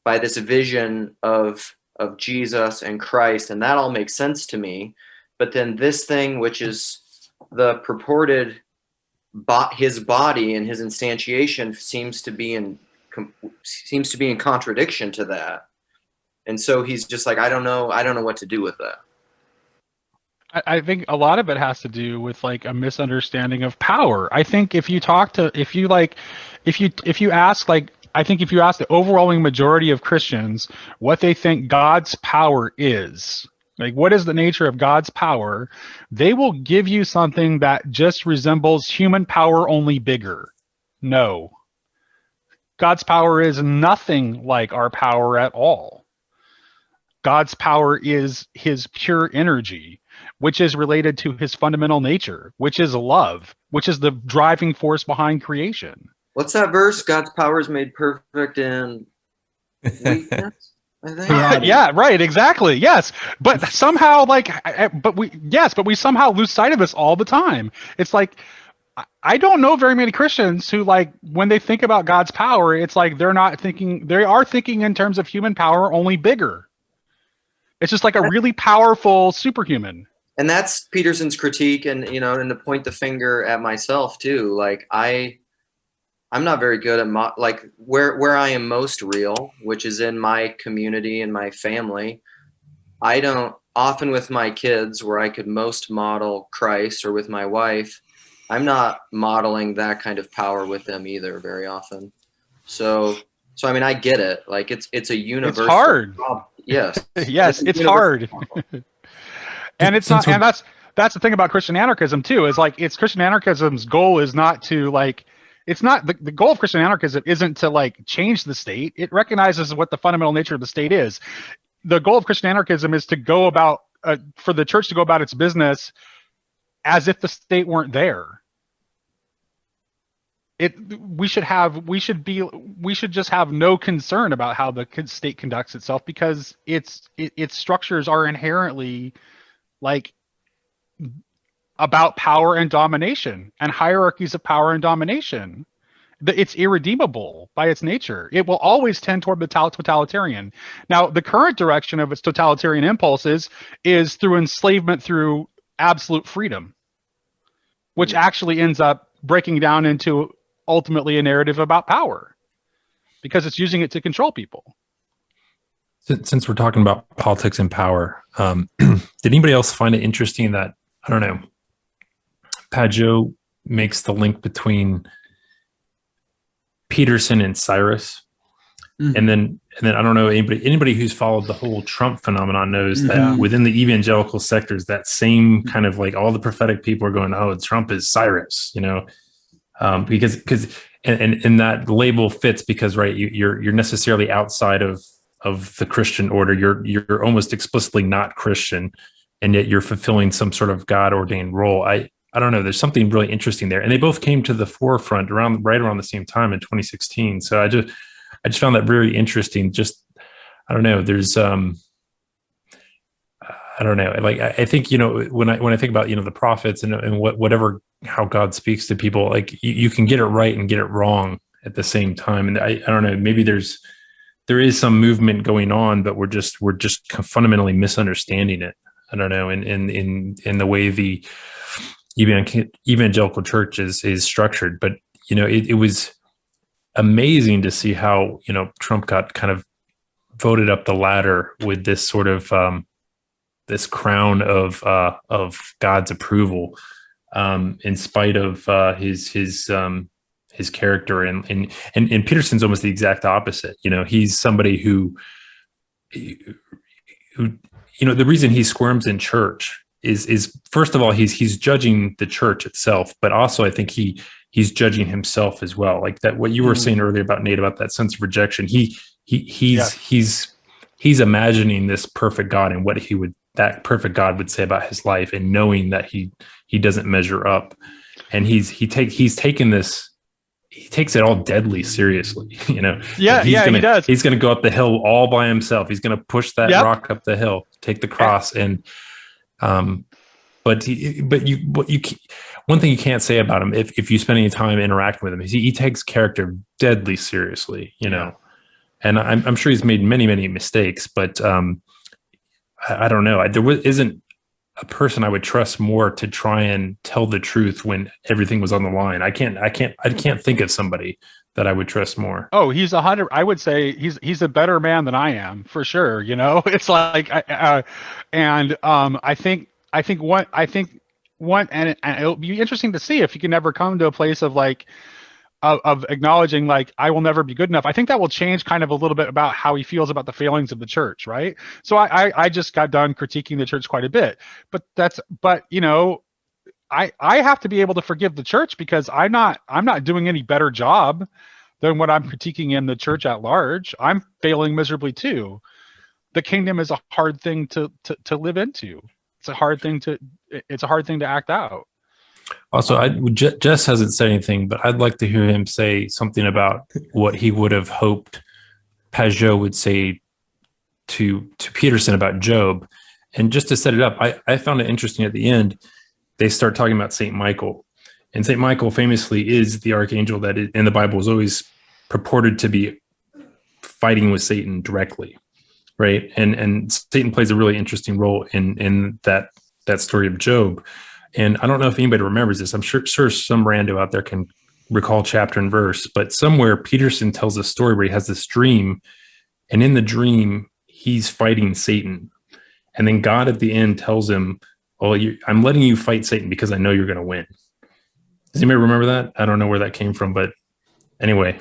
vision of Jesus and Christ, and that all makes sense to me. But then this thing, which is the purported his body and his instantiation, seems to be in contradiction to that. And so he's just like, I don't know what to do with that. I think a lot of it has to do with like a misunderstanding of power. I think if you ask the overwhelming majority of Christians what they think God's power is, like what is the nature of God's power, they will give you something that just resembles human power, only bigger. No. God's power is nothing like our power at all. God's power is his pure energy, which is related to his fundamental nature, which is love, which is the driving force behind creation. What's that verse? God's power is made perfect in weakness? I think. Karate. Yeah, right, exactly. Yes. But somehow but we somehow lose sight of this all the time. It's like I don't know very many Christians who, like, when they think about God's power, it's like they are thinking in terms of human power, only bigger. It's just like a really powerful superhuman. And that's Peterson's critique, and and to point the finger at myself too. Like I'm not very good at like where I am most real, which is in my community and my family. I don't often with my kids where I could most model Christ, or with my wife, I'm not modeling that kind of power with them either very often. So I mean, I get it. Like it's a universal. It's hard. problem. Yes. Yes, it's hard. And it's not, and that's the thing about Christian anarchism too, is like Christian anarchism's goal is not to like, it's not the goal of Christian anarchism isn't to like change the state. It recognizes what the fundamental nature of the state is. The goal of Christian anarchism is to go about for the church to go about its business as if the state weren't there. We should just have no concern about how the state conducts itself, because its structures are inherently like about power and domination and hierarchies of power and domination. It's irredeemable by its nature. It will always tend toward the totalitarian. Now, the current direction of its totalitarian impulses is through enslavement through absolute freedom, which actually ends up breaking down into ultimately a narrative about power, because it's using it to control people. Since we're talking about politics and power, did anybody else find it interesting that, I don't know, Pajot makes the link between Peterson and Cyrus? Mm-hmm. And then I don't know, anybody who's followed the whole Trump phenomenon knows that within the evangelical sectors, that same kind of like all the prophetic people are going, oh, Trump is Cyrus, because that label fits because, right, you're necessarily outside of the Christian order. You're almost explicitly not Christian, and yet you're fulfilling some sort of God ordained role. I don't know. There's something really interesting there, and they both came to the forefront right around the same time in 2016. So I just found that very interesting. Just, I don't know. There's I don't know. Like, I think, when I think about, the prophets and whatever, how God speaks to people, like you can get it right and get it wrong at the same time. And I don't know, maybe there is some movement going on, but we're just fundamentally misunderstanding it. I don't know. In the way the evangelical church is structured, but it was amazing to see how, Trump got kind of voted up the ladder with this sort of, this crown of God's approval, in spite of his character, and Peterson's almost the exact opposite. He's somebody who the reason he squirms in church is first of all he's judging the church itself, but also I think he's judging himself as well. Like that, what you were saying earlier about Nate, about that sense of rejection. He's imagining this perfect God and what that perfect God would say about his life, and knowing that he doesn't measure up, and he takes it all deadly seriously, he does. He's going to go up the hill all by himself. He's going to push that rock up the hill, take the cross, and one thing you can't say about him, if you spend any time interacting with him, is he takes character deadly seriously, and I'm sure he's made many, many mistakes, but I don't know. There isn't a person I would trust more to try and tell the truth when everything was on the line. I can't think of somebody that I would trust more. Oh, he's 100. I would say he's a better man than I am, for sure. It's like, I think it'll be interesting to see if he can ever come to a place of like, of acknowledging, like, I will never be good enough. I think that will change kind of a little bit about how he feels about the failings of the church, right? So I just got done critiquing the church quite a bit, but I have to be able to forgive the church, because I'm not doing any better job than what I'm critiquing in the church at large. I'm failing miserably too. The kingdom is a hard thing to live into. It's a hard thing to act out. Also, Jess hasn't said anything, but I'd like to hear him say something about what he would have hoped Pajot would say to Peterson about Job. And just to set it up, I found it interesting at the end, they start talking about Saint Michael. And Saint Michael famously is the archangel that in the Bible is always purported to be fighting with Satan directly, right? And Satan plays a really interesting role in that story of Job. And I don't know if anybody remembers this. I'm sure some rando out there can recall chapter and verse, but somewhere Peterson tells a story where he has this dream, and in the dream he's fighting Satan, and then God at the end tells him, "Well, I'm letting you fight Satan because I know you're going to win." Does anybody remember that? I don't know where that came from, but anyway,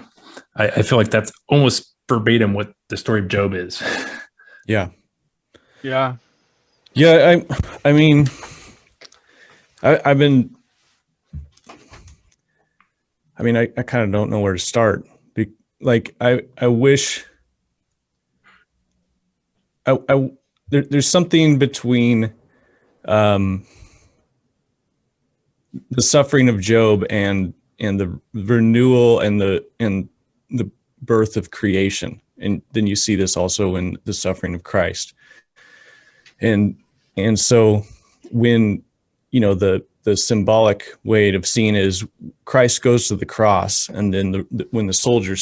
I feel like that's almost verbatim what the story of Job is. Yeah. Yeah. Yeah. I mean, I've been, I kind of don't know where to start. Like, I wish there's something between, the suffering of Job and the renewal and the birth of creation. And then you see this also in the suffering of Christ. And so when, the symbolic way of seeing it is Christ goes to the cross, and then when the soldier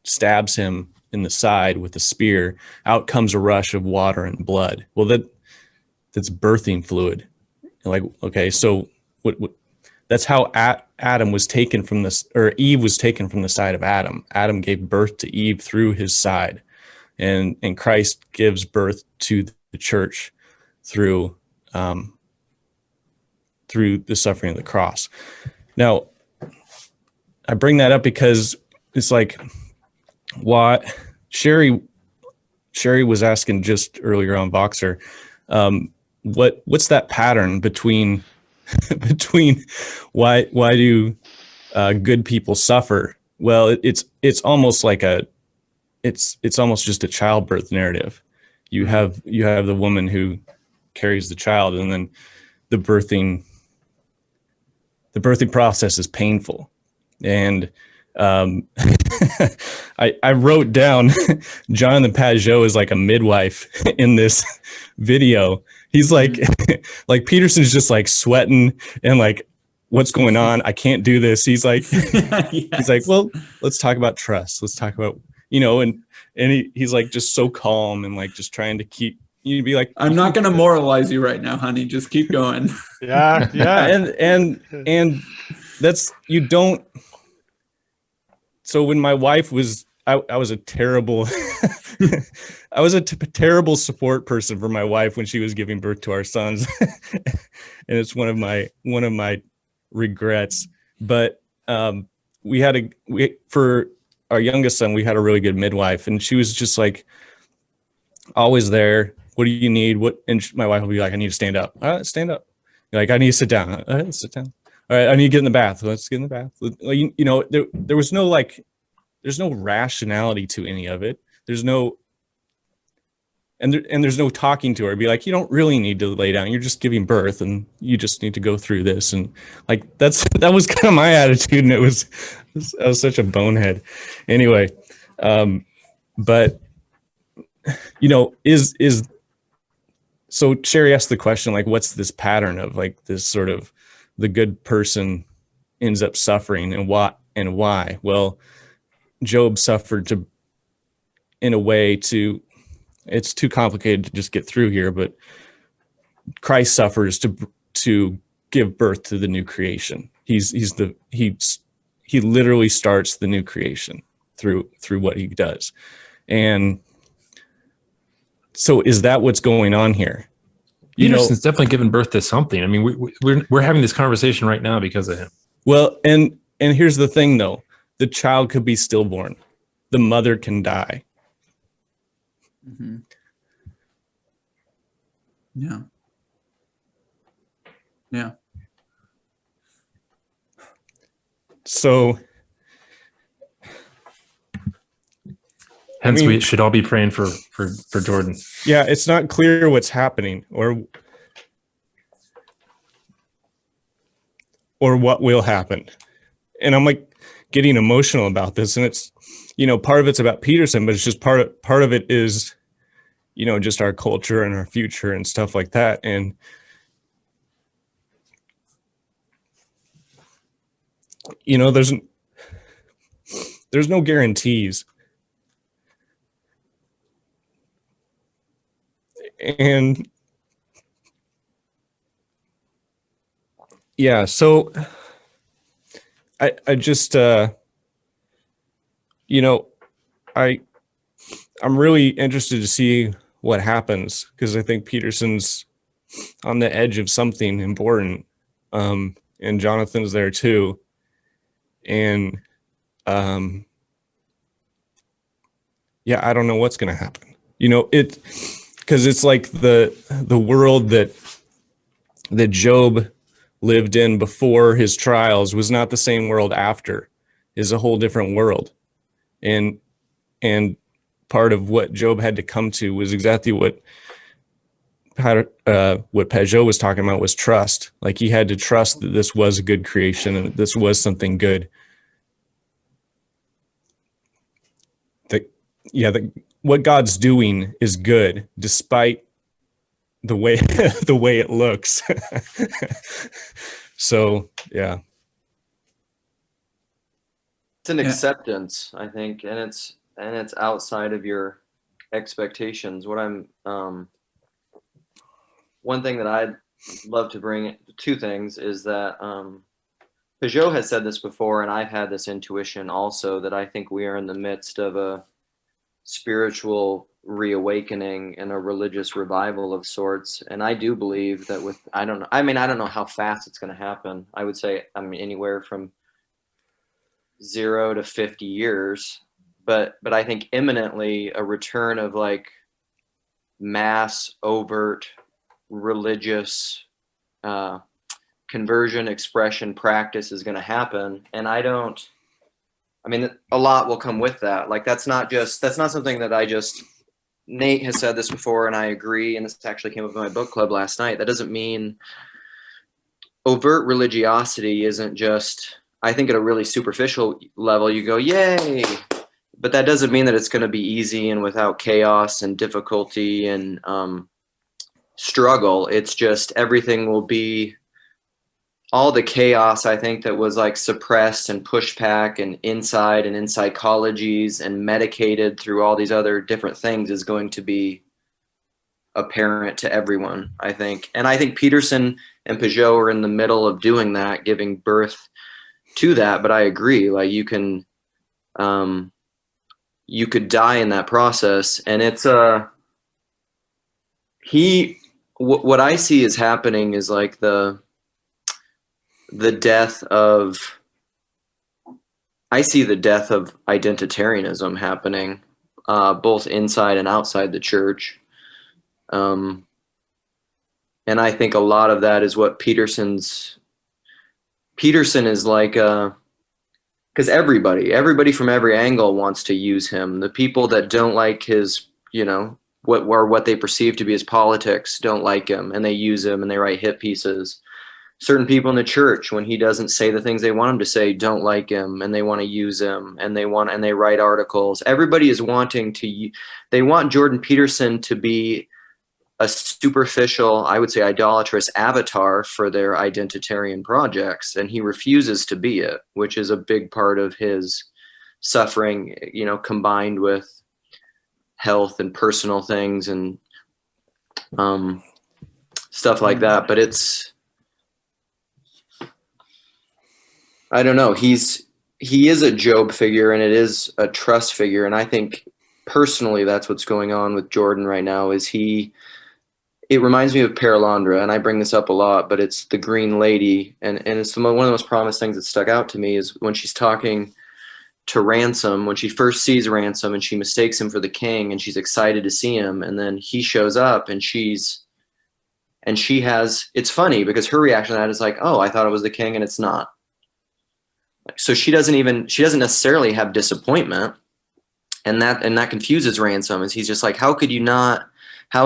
stabs him in the side with a spear, out comes a rush of water and blood. Well, that's birthing fluid. Like, okay, so what that's how Adam was taken from this, or Eve was taken from the side of Adam. Adam gave birth to Eve through his side, and Christ gives birth to the church through the suffering of the cross. Now, I bring that up because it's like what Sherry was asking just earlier on Voxer. What's that pattern between why do good people suffer? Well, it's almost like it's almost just a childbirth narrative. You have the woman who carries the child, and then the birthing process is painful. And I wrote down Jonathan Pajot is like a midwife in this video. He's like Peterson's just like sweating and like, what's going on? I can't do this. He's like, yes. He's like, well, let's talk about trust. Let's talk about, and he's like just so calm and like just trying to keep, you'd be like, I'm not going to moralize you right now, honey. Just keep going. Yeah. and that's, you don't. So when my wife was, I was a terrible, terrible support person for my wife when she was giving birth to our sons. And it's one of my regrets, but for our youngest son, we had a really good midwife, and she was just like always there. What do you need? And my wife will be like, I need to stand up. All right, stand up. Like, I need to sit down. All right, let's sit down. All right, I need to get in the bath. Let's get in the bath. There was no there's no rationality to any of it. There's no talking to her. It'd be like, you don't really need to lay down. You're just giving birth, and you just need to go through this. And like that was kind of my attitude, and I was such a bonehead. Anyway, but so Sherry asked the question, like, what's this pattern of like this sort of the good person ends up suffering, and why? Well, Job suffered in a way it's too complicated to just get through here, but Christ suffers to give birth to the new creation. He literally starts the new creation through what he does. And so is that what's going on here? Peterson's definitely given birth to something. I mean, we're having this conversation right now because of him. Well, and here's the thing though. The child could be stillborn. The mother can die. Mm-hmm. Yeah. Yeah. So hence we should all be praying for Jordan. Yeah, it's not clear what's happening or what will happen. And I'm like getting emotional about this, and it's part of it's about Peterson, but it's just part of it is you know, just our culture and our future and stuff like that. And you know, there's no guarantees. And yeah, so I just you know, I'm really interested to see what happens, because I think Peterson's on the edge of something important, and Jonathan's there too. And yeah, I don't know what's going to happen. You know, because it's like the world that Job lived in before his trials was not the same world after. Is a whole different world. And part of what Job had to come to was exactly what Peugeot was talking about, was trust. Like, he had to trust that this was a good creation and that this was something good. What God's doing is good, despite the way the way it looks. So yeah, it's an acceptance, I think, and it's outside of your expectations. What I'm one thing that I'd love to bring, two things, is that Peugeot has said this before, and I've had this intuition also, that I think we are in the midst of a spiritual reawakening and a religious revival of sorts. And I do believe that I don't know how fast it's going to happen. I would say, anywhere from 0 to 50 years, but I think imminently a return of like mass overt religious conversion, expression, practice is going to happen. And a lot will come with that. Like, that's not something that Nate has said this before, and I agree. And this actually came up in my book club last night. That doesn't mean overt religiosity isn't just, I think at a really superficial level, you go, yay. But that doesn't mean that it's going to be easy and without chaos and difficulty and struggle. It's just everything will be, all the chaos, I think, that was like suppressed and pushed back and in psychologies and medicated through all these other different things is going to be apparent to everyone, I think. And I think Peterson and Peugeot are in the middle of doing that, giving birth to that. But I agree, like, you could die in that process. And it's what I see is happening is like the death of, I see the death of identitarianism happening, both inside and outside the church. And I think a lot of that is what Peterson is like, because everybody from every angle wants to use him. The people that don't like his, what they perceive to be his politics don't like him, and they use him and they write hit pieces. Certain people in the church, when he doesn't say the things they want him to say, don't like him, and they want to use him, and they write articles. Everybody is they want Jordan Peterson to be a superficial, I would say idolatrous avatar for their identitarian projects, and he refuses to be it, which is a big part of his suffering, combined with health and personal things and stuff like that. But I don't know. He is a Job figure, and it is a trust figure. And I think personally, that's what's going on with Jordan right now. It reminds me of Paralandra, and I bring this up a lot, but it's the Green Lady, and it's one of the most prominent things that stuck out to me is when she's talking to Ransom, when she first sees Ransom, and she mistakes him for the king, and she's excited to see him, and then he shows up, and she has. It's funny because her reaction to that is like, "Oh, I thought it was the king, and it's not." So she doesn't necessarily have disappointment, and that confuses Ransom. Is he's just like, how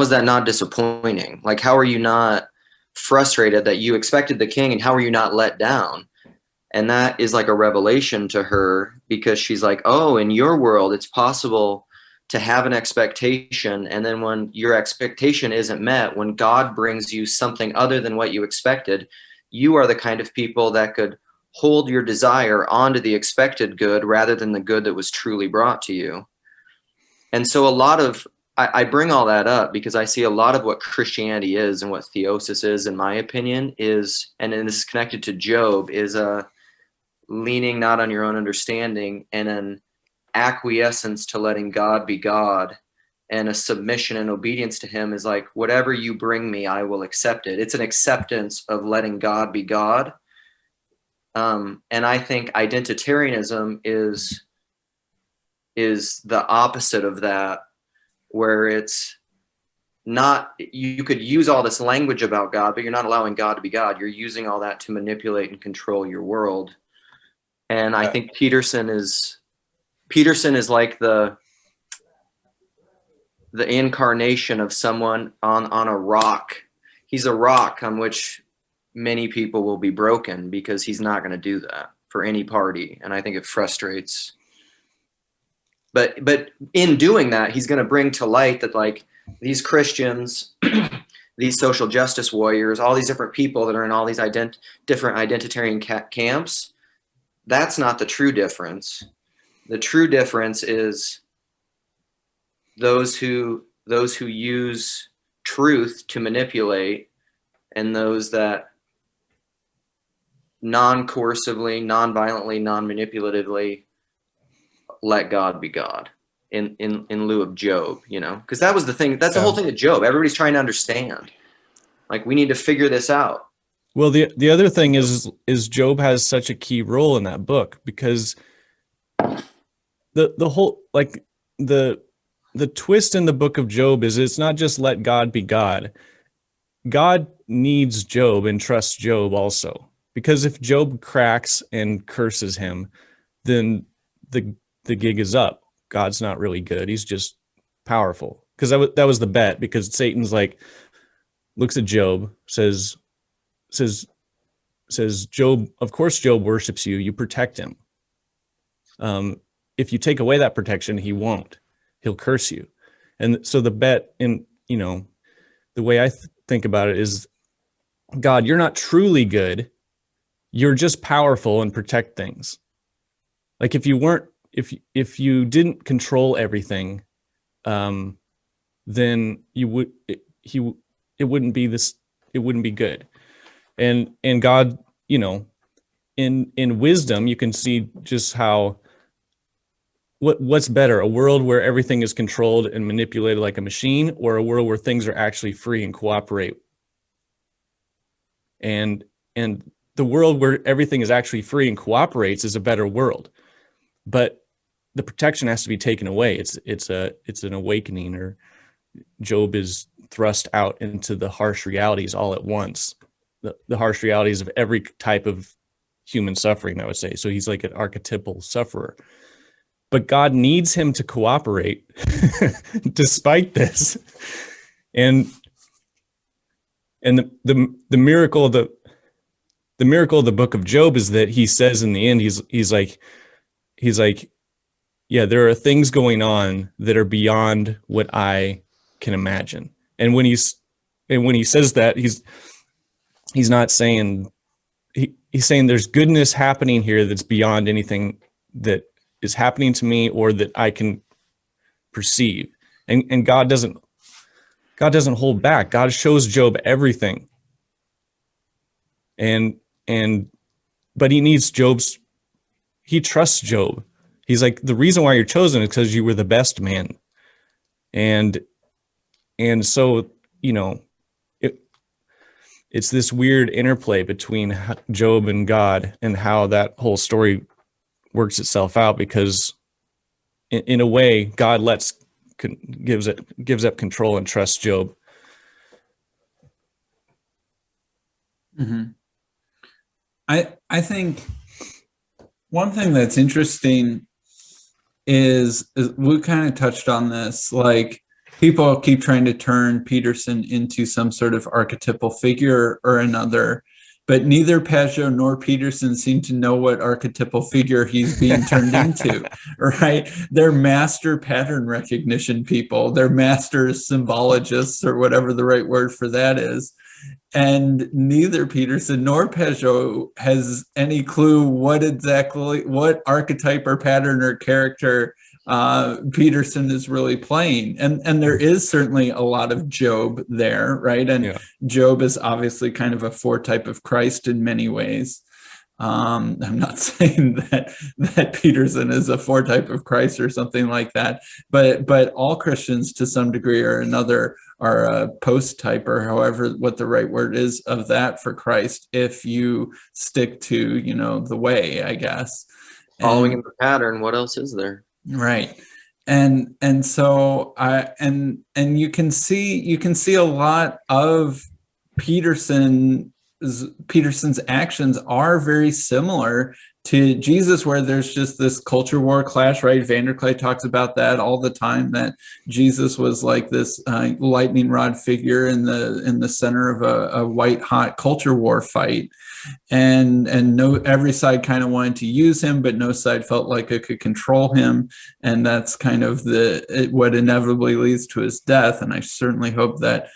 is that not disappointing? Like, how are you not frustrated that you expected the king, and how are you not let down? And that is like a revelation to her, because she's like, oh, in your world, it's possible to have an expectation, and then when your expectation isn't met, when God brings you something other than what you expected, you are the kind of people that could hold your desire onto the expected good rather than the good that was truly brought to you. And so I bring all that up because I see a lot of what Christianity is and what theosis is, in my opinion, is, and this is connected to Job, is a leaning not on your own understanding and an acquiescence to letting God be God, and a submission and obedience to him is like, whatever you bring me, I will accept it. It's an acceptance of letting God be God. And I think identitarianism is the opposite of that, where it's not, you could use all this language about God, but you're not allowing God to be God. You're using all that to manipulate and control your world. And I think Peterson is like the incarnation of someone on a rock. He's a rock on which many people will be broken because he's not going to do that for any party. And I think it frustrates. But in doing that, he's going to bring to light that, like, these Christians, these social justice warriors, all these different people that are in all these different identitarian camps, that's not the true difference. The true difference is those who use truth to manipulate, and those that non-coercively, non-violently, non-manipulatively let God be God in lieu of Job, you know, because that was the thing. That's the whole thing of Job. Everybody's trying to understand, like, we need to figure this out. Well, the other thing is Job has such a key role in that book, because the whole, like, the twist in the book of Job is it's not just let God be God. God needs Job and trusts Job also, because if Job cracks and curses him, then the gig is up. God's not really good. He's just powerful. Because that was the bet, because Satan's like, looks at Job, says, Job, of course Job worships you. You protect him. If you take away that protection, he won't. He'll curse you. And so the bet, in, you know, the way I think about it is, God, you're not truly good. You're just powerful and protect things. Like, if you weren't, if you didn't control everything, then it wouldn't be good. And God, you know, in wisdom, you can see just how, what's better, a world where everything is controlled and manipulated like a machine, or a world where things are actually free and cooperate? And the world where everything is actually free and cooperates is a better world. But the protection has to be taken away. It's an awakening, or Job is thrust out into the harsh realities all at once, the harsh realities of every type of human suffering, I would say. So he's like an archetypal sufferer. But God needs him to cooperate despite this. And the miracle of the book of Job is that he says in the end, he's like, yeah, there are things going on that are beyond what I can imagine. And when he says that, he's not saying, he's saying there's goodness happening here that's beyond anything that is happening to me or that I can perceive. And God doesn't hold back. God shows Job everything. But he needs he trusts Job. He's like, the reason why you're chosen is because you were the best man. And so, you know, it's this weird interplay between Job and God, and how that whole story works itself out, because in a way, God gives up control and trusts Job. Mm-hmm. I think one thing that's interesting is we kind of touched on this, like, people keep trying to turn Peterson into some sort of archetypal figure or another, but neither Pageau nor Peterson seem to know what archetypal figure he's being turned into, right? They're master pattern recognition people. They're master symbologists, or whatever the right word for that is. And neither Peterson nor Pageau has any clue what archetype or pattern or character Peterson is really playing. And there is certainly a lot of Job there, right? And Job is obviously kind of a foretype of Christ in many ways. I'm not saying that Peterson is a foretype of Christ or something like that, but all Christians to some degree or another are a post-type, or however what the right word is of that for Christ, if you stick to, the way, I guess. Following in the pattern, what else is there? Right. And so you can see a lot of Peterson's actions are very similar to Jesus, where there's just this culture war clash, right? Vanderklay talks about that all the time, that Jesus was like this lightning rod figure in the center of a white hot culture war fight. And every side kind of wanted to use him, but no side felt like it could control him. And that's kind of what inevitably leads to his death. And I certainly hope that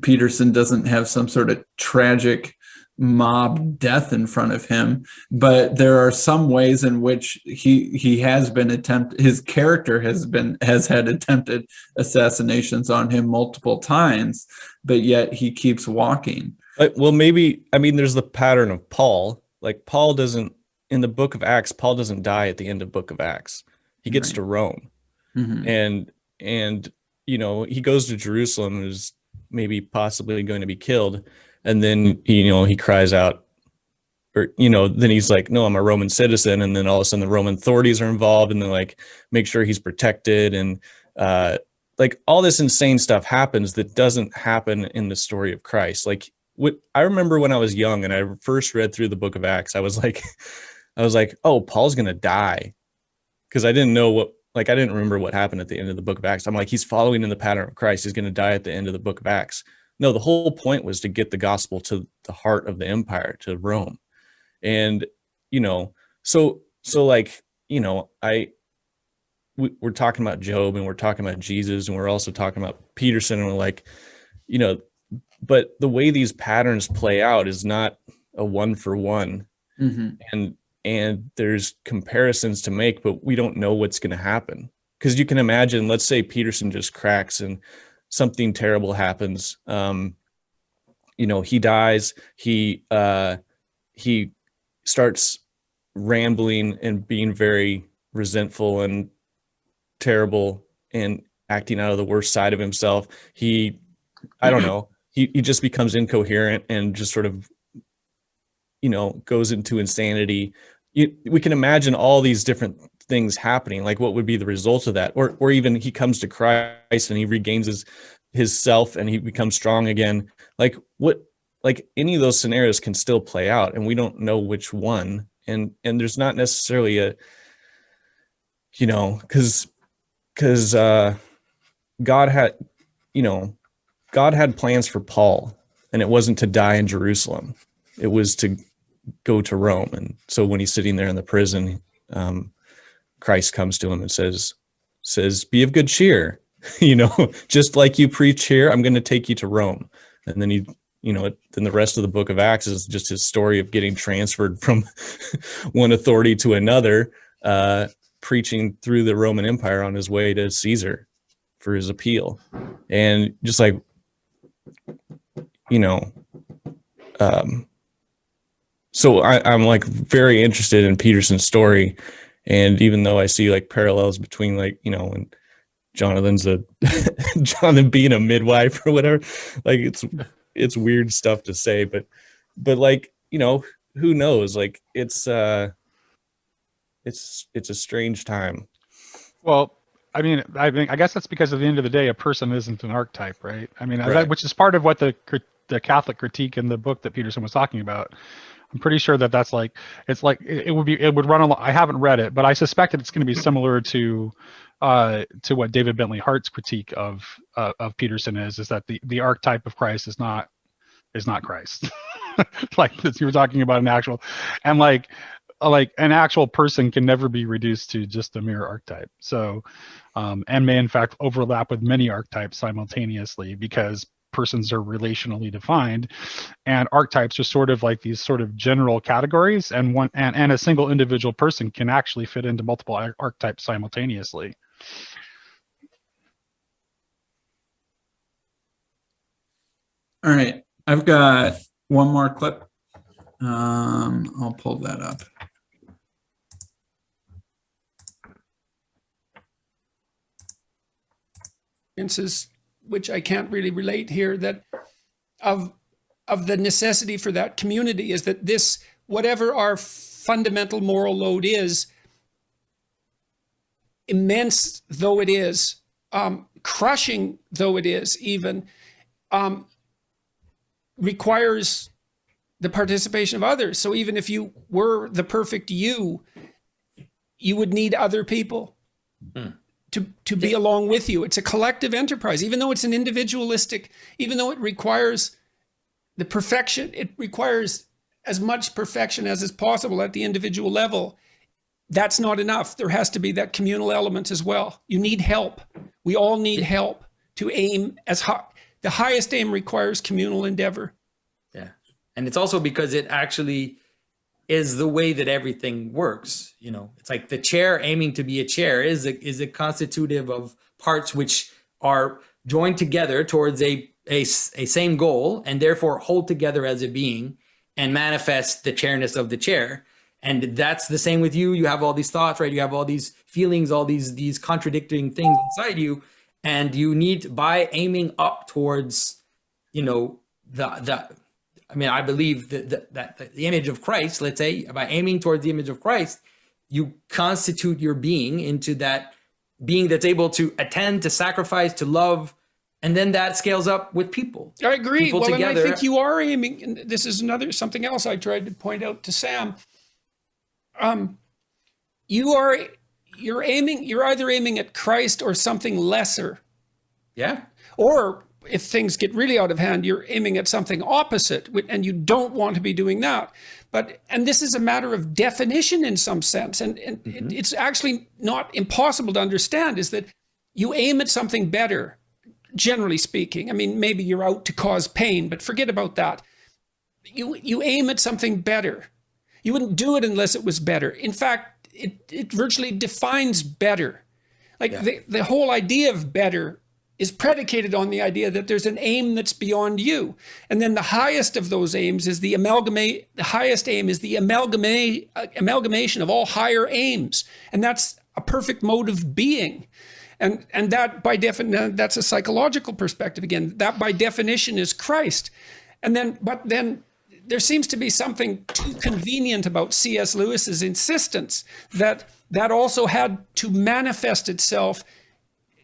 Peterson doesn't have some sort of tragic mob death in front of him, but there are some ways in which he has been his character has had attempted assassinations on him multiple times, but yet he keeps walking. Well, maybe, there's the pattern of Paul. Like Paul doesn't, in the book of Acts, Paul doesn't die at the end of book of Acts. He gets to Rome, and he goes to Jerusalem and is maybe possibly going to be killed. And then, he cries out, or, then he's like, no, I'm a Roman citizen. And then all of a sudden the Roman authorities are involved, and they make sure he's protected. And all this insane stuff happens that doesn't happen in the story of Christ. I remember when I was young and I first read through the book of Acts, I was like, oh, Paul's going to die. Cause I didn't know I didn't remember what happened at the end of the book of Acts. I'm like, he's following in the pattern of Christ. He's going to die at the end of the book of Acts. No, the whole point was to get the gospel to the heart of the empire, to Rome. And, we're talking about Job, and we're talking about Jesus, and we're also talking about Peterson, and we're like, but the way these patterns play out is not a one for one. And there's comparisons to make, but we don't know what's going to happen. Because you can imagine, let's say Peterson just cracks and something terrible happens. He dies. He starts rambling and being very resentful and terrible and acting out of the worst side of himself. I don't know. He just becomes incoherent and just sort of, goes into insanity. We can imagine all these different things happening. Like, what would be the result of that? Or even he comes to Christ and he regains his self and he becomes strong again. Any of those scenarios can still play out, and we don't know which one. And there's not necessarily because God had plans for Paul, and it wasn't to die in Jerusalem. It was to go to Rome. And so when he's sitting there in the prison, Christ comes to him and says, be of good cheer, just like you preach here, I'm going to take you to Rome. And then then the rest of the book of Acts is just his story of getting transferred from one authority to another, preaching through the Roman Empire on his way to Caesar for his appeal. And just so I'm very interested in Peterson's story. And even though I see parallels between and Jonathan being a midwife or whatever, it's weird stuff to say, but who knows? It's a strange time. Well, I guess that's because at the end of the day, a person isn't an archetype, right? Right. Which is part of what the Catholic critique in the book that Peterson was talking about. I'm pretty sure that's it would run along. I haven't read it, but I suspect that it's going to be similar to what David Bentley Hart's critique of Peterson is that the archetype of Christ is not Christ. like this, you were talking about an actual, and like an actual person can never be reduced to just a mere archetype. So, and may in fact overlap with many archetypes simultaneously, because persons are relationally defined, and archetypes are sort of like these sort of general categories, and a single individual person can actually fit into multiple archetypes simultaneously. All right, I've got one more clip. I'll pull that up. Which I can't really relate here, that of the necessity for that community is that this, whatever our fundamental moral load is, immense though it is, crushing though it is even, requires the participation of others. So even if you were the perfect you would need other people to be along with you. It's a collective enterprise, even though it's an individualistic, even though it requires the perfection, it requires as much perfection as is possible at the individual level. That's not enough. There has to be that communal element as well. You need help. We all need help to aim as high. The highest aim requires communal endeavor. Yeah. And it's also because it actually is the way that everything works. You know, it's like the chair aiming to be a chair is a constitutive of parts which are joined together towards a same goal, and therefore hold together as a being and manifest the chairness of the chair. And that's the same with you. You have all these thoughts, right? You have all these feelings, all these contradicting things inside you. And you need, by aiming up towards, you know, I believe that the image of Christ, let's say, by aiming towards the image of Christ, you constitute your being into that being that's able to attend, to sacrifice, to love, and then that scales up with people. I agree. People well, together. And I think you are aiming, and this is something else I tried to point out to Sam. You're either aiming at Christ or something lesser. Yeah. Or if things get really out of hand, you're aiming at something opposite, and you don't want to be doing that. And this is a matter of definition in some sense. And it's actually not impossible to understand, is that you aim at something better, generally speaking. I mean, maybe you're out to cause pain, but forget about that. You aim at something better. You wouldn't do it unless it was better. In fact, it virtually defines better. Like the whole idea of better is predicated on the idea that there's an aim that's beyond you. And then the highest of those aims is the highest aim is the amalgamation of all higher aims. And that's a perfect mode of being. And that by definition, that's a psychological perspective again. That by definition is Christ. But then there seems to be something too convenient about C.S. Lewis's insistence that also had to manifest itself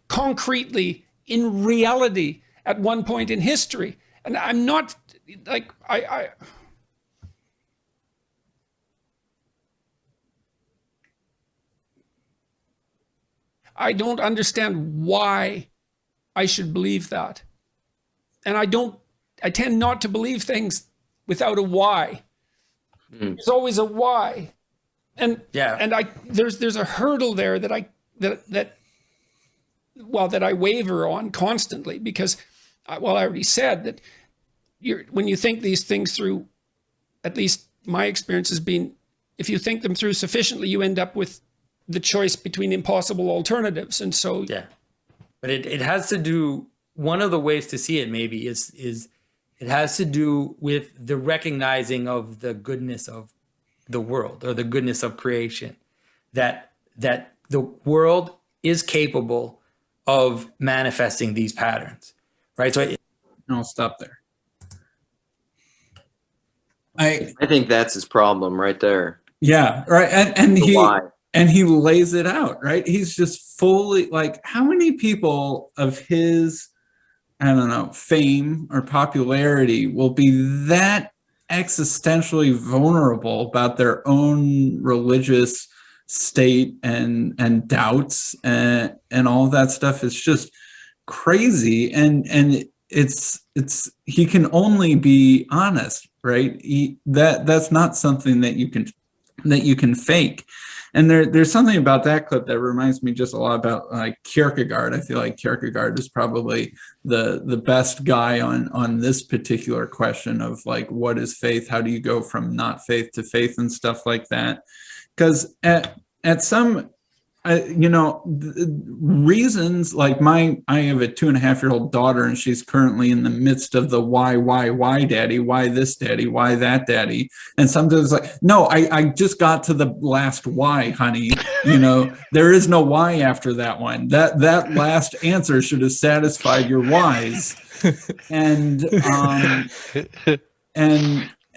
concretely in reality at one point in history. And I'm not like, I don't understand why I should believe that. And I tend not to believe things without a why. There's always a why. And there's a hurdle there that I waver on constantly, because I already said that when you think these things through, at least my experience has been, if you think them through sufficiently, you end up with the choice between impossible alternatives. And so but it has to do, one of the ways to see it maybe is it has to do with the recognizing of the goodness of the world, or the goodness of creation, that the world is capable of manifesting these patterns, right? So I'll stop there. I think that's his problem right there. Yeah, right. And he lays it out, right? He's just fully, like, how many people of his, I don't know, fame or popularity will be that existentially vulnerable about their own religious state and doubts and all that stuff? Is just crazy. And it's he can only be honest right? That's not something that you can fake. And there's something about that clip that reminds me just a lot about like Kierkegaard. I feel like Kierkegaard is probably the best guy on this particular question of like, what is faith? How do you go from not faith to faith and stuff like that? Because at some reasons, like I have a 2.5-year-old daughter, and she's currently in the midst of the why daddy, why this daddy, why that daddy. And sometimes like, no, I just got to the last why, honey. There is no why after that one. That last answer should have satisfied your whys.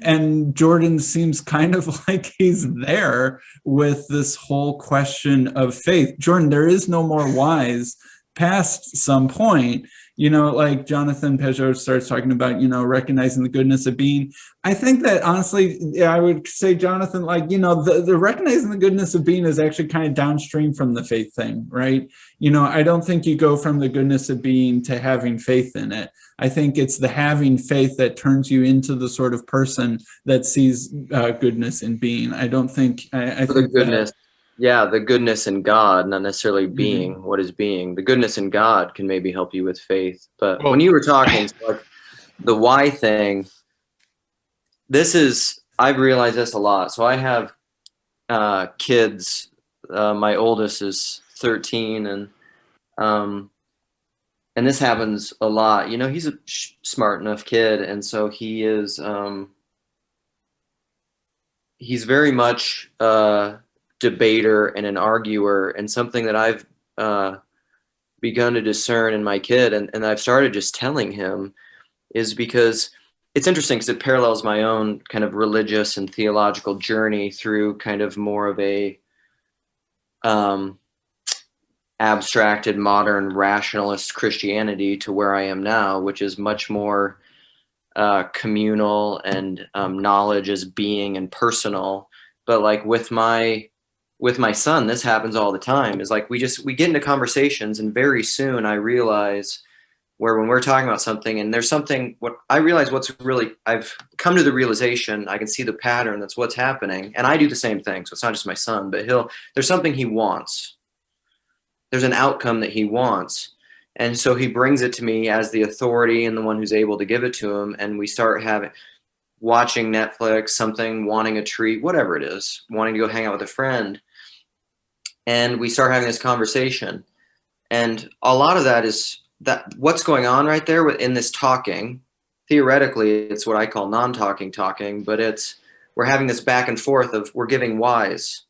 And Jordan seems kind of like he's there with this whole question of faith. Jordan, there is no more whys past some point. Like Jonathan Peugeot starts talking about, recognizing the goodness of being. I think that honestly, I would say, Jonathan, like, the recognizing the goodness of being is actually kind of downstream from the faith thing, right? I don't think you go from the goodness of being to having faith in it. I think it's the having faith that turns you into the sort of person that sees goodness in being. I don't think I For think the goodness. Yeah, the goodness in God, not necessarily being what is being. The goodness in God can maybe help you with faith. But when you were talking, like the why thing, I've realized this a lot. So I have kids. My oldest is 13, and this happens a lot. He's a smart enough kid, and so he is. He's very much debater and an arguer, and something that I've begun to discern in my kid, and I've started just telling him, is because it's interesting because it parallels my own kind of religious and theological journey through kind of more of a abstracted modern rationalist Christianity to where I am now, which is much more communal and knowledge as being and personal. But like with my son, this happens all the time, is like we get into conversations, and very soon I realize where when we're talking about something and there's something, I've come to the realization, I can see the pattern, that's what's happening. And I do the same thing. So it's not just my son, but there's something he wants. There's an outcome that he wants. And so he brings it to me as the authority and the one who's able to give it to him. And we start watching Netflix, something, wanting a treat, whatever it is, wanting to go hang out with a friend. And we start having this conversation. And a lot of that is that what's going on right there in this talking. Theoretically, it's what I call non-talking talking, but we're having this back and forth of we're giving whys.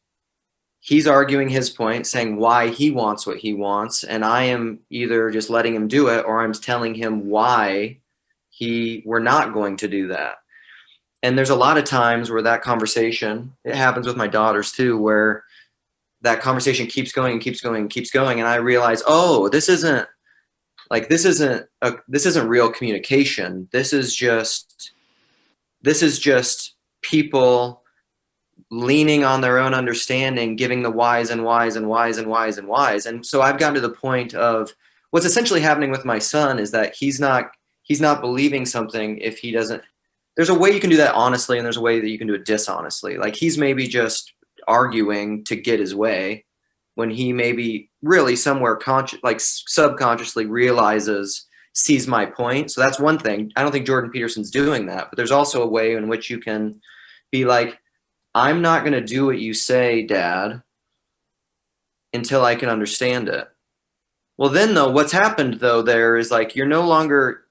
He's arguing his point, saying why he wants what he wants, and I am either just letting him do it, or I'm telling him why we're not going to do that. And there's a lot of times where that conversation, it happens with my daughters too, where that conversation keeps going and keeps going and keeps going, and I realize, oh, this isn't real communication. This is just people leaning on their own understanding, giving the whys and whys and whys and whys and whys. And so I've gotten to the point of what's essentially happening with my son is that he's not believing something if he doesn't. There's a way you can do that honestly, and there's a way that you can do it dishonestly. Like he's maybe just arguing to get his way when he maybe really somewhere subconsciously sees my point. So that's one thing. I don't think Jordan Peterson's doing that, but there's also a way in which you can be like, I'm not going to do what you say, Dad, until I can understand it. Well, then though, what's happened though there is like, you're no longer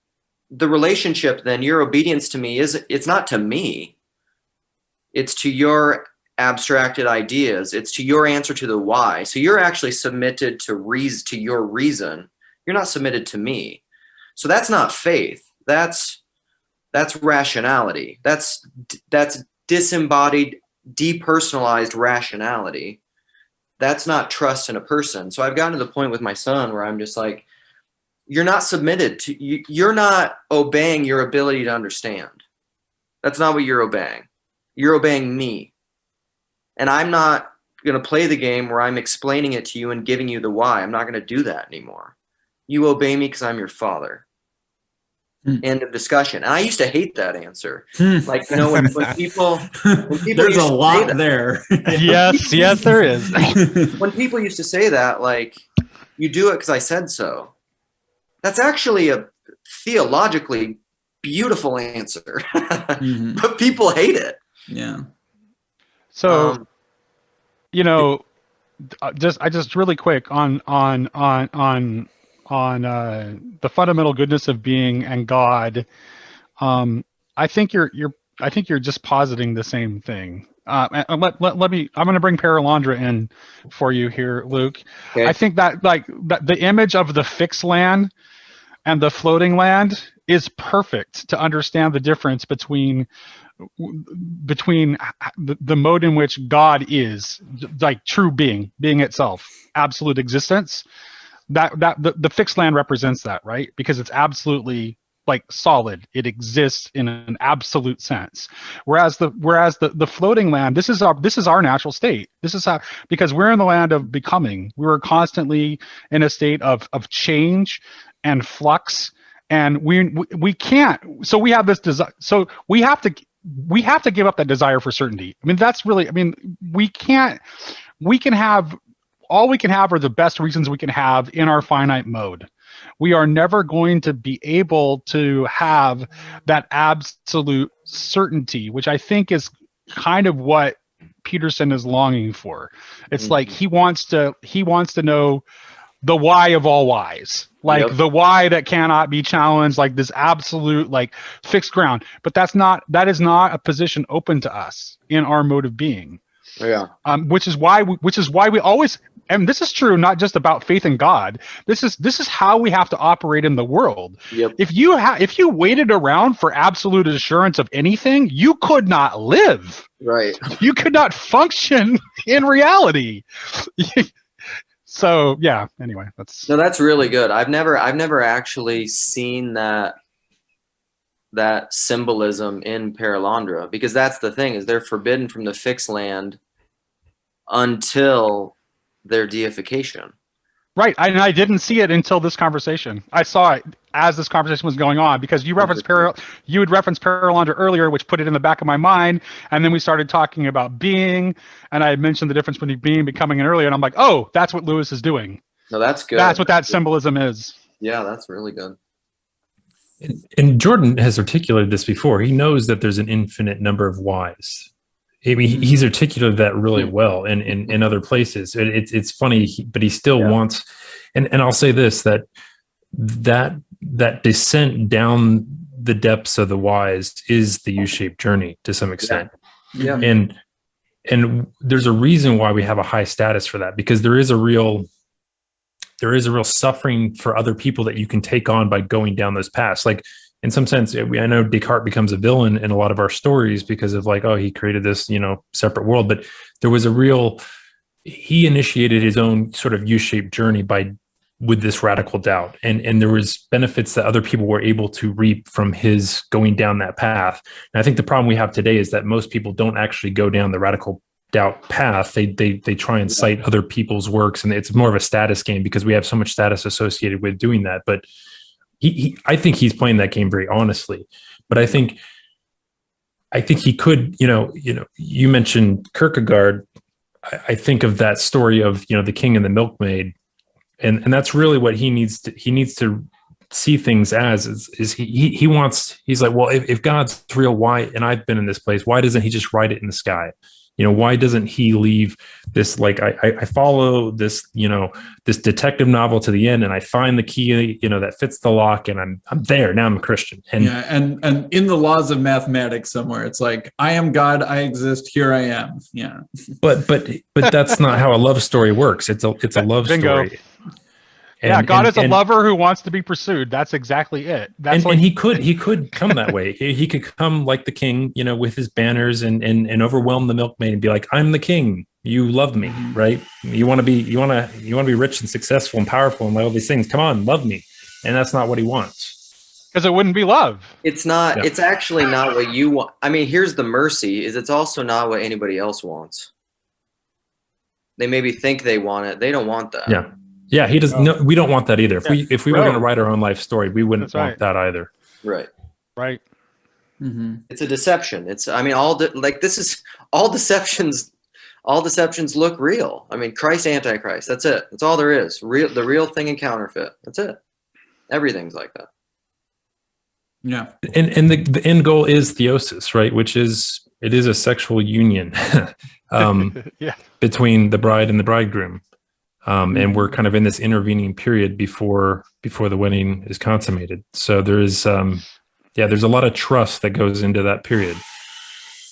the relationship. Then your obedience to me it's not to me. It's to your abstracted ideas. It's to your answer to the why. So you're actually submitted to your reason. You're not submitted to me. So that's not faith. That's rationality. That's disembodied, depersonalized rationality. That's not trust in a person. So I've gotten to the point with my son where I'm just like, you're not submitted to, you're not obeying your ability to understand. That's not what you're obeying. You're obeying me. And I'm not going to play the game where I'm explaining it to you and giving you the why. I'm not going to do that anymore. You obey me because I'm your father. End of discussion. And I used to hate that answer. Like, you know, when people there's a lot there. Yes, there is. When people used to say that, like, you do it because I said so. That's actually a theologically beautiful answer, but people hate it. Yeah. So, you know, just really quick on the fundamental goodness of being and God. I think you're just positing the same thing. And let me. I'm going to bring Paralandra in for you here, Luke. Okay. I think that the image of the fixed land and the floating land is perfect to understand the difference between the mode in which God is, like true being itself, absolute existence. The fixed land represents that, right? Because it's absolutely like solid. It exists in an absolute sense. Whereas the floating land, this is our natural state. This is how, because we're in the land of becoming. We're constantly in a state of change and flux, and we can't. So we have this desire. So we have to give up that desire for certainty. I mean, that's really. I mean, we can't. We can have. All we can have are the best reasons we can have in our finite mode. We are never going to be able to have that absolute certainty, which I think is kind of what Peterson is longing for. It's like he wants to know the why of all whys, like the why that cannot be challenged, like this absolute, like fixed ground. But that is not a position open to us in our mode of being. Yeah. Which is why we always, and this is true not just about faith in God. This is how we have to operate in the world. Yep. If you waited around for absolute assurance of anything, you could not live. Right. You could not function in reality. So yeah. Anyway, that's really good. I've never actually seen that symbolism in Paralandra, because that's the thing, is they're forbidden from the fixed land until their deification. Right, and I didn't see it until this conversation. I saw it as this conversation was going on, because you would reference Paralandra earlier, which put it in the back of my mind, and then we started talking about being, and I had mentioned the difference between being and becoming earlier, and I'm like, oh, that's what Lewis is doing. No, that's good. That's what that symbolism is. Yeah, that's really good. And Jordan has articulated this before. He knows that there's an infinite number of whys. I mean, he's articulated that really well in other places. It's funny, but he still wants, and I'll say this, that descent down the depths of the whys is the U-shaped journey to some extent. Yeah. And there's a reason why we have a high status for that, because there is a real suffering for other people that you can take on by going down those paths. Like, in some sense, I know Descartes becomes a villain in a lot of our stories because of like, oh, he created this, separate world. But there was he initiated his own sort of U-shaped journey with this radical doubt. And there was benefits that other people were able to reap from his going down that path. And I think the problem we have today is that most people don't actually go down the radical doubt path. They try and cite other people's works, and it's more of a status game because we have so much status associated with doing that. But I think he's playing that game very honestly. But I think he could, you mentioned Kierkegaard. I think of that story of, the king and the milkmaid, and that's really what he needs to see things as he's like, well, if God's real, why, and I've been in this place, why doesn't he just write it in the sky? Why doesn't he leave this, like, I follow this, this detective novel to the end, and I find the key, that fits the lock, and I'm there. Now I'm a Christian. And and in the laws of mathematics somewhere, it's like, I am God, I exist, here I am. Yeah. But that's not how a love story works. It's a love story. God is a lover who wants to be pursued. That's exactly it. And he could come that way. He could come like the king, with his banners and overwhelm the milkmaid and be like, I'm the king. You love me, right? You want to be rich and successful and powerful and all these things. Come on, love me. And that's not what he wants. Because it wouldn't be love. It's not. Yeah. It's actually not what you want. I mean, here's the mercy: is it's also not what anybody else wants. They maybe think they want it. They don't want that. Yeah. Yeah, he doesn't. No, we don't want that either. If we were going to write our own life story, we wouldn't want that either. Right. Right. It's a deception. It's, I mean, this is all deceptions. All deceptions look real. I mean, Christ, Antichrist. That's it. That's all there is. The real thing and counterfeit. That's it. Everything's like that. Yeah. And the end goal is theosis, right? Which is, it is a sexual union between the bride and the bridegroom. And we're kind of in this intervening period before the wedding is consummated. So there is, there's a lot of trust that goes into that period.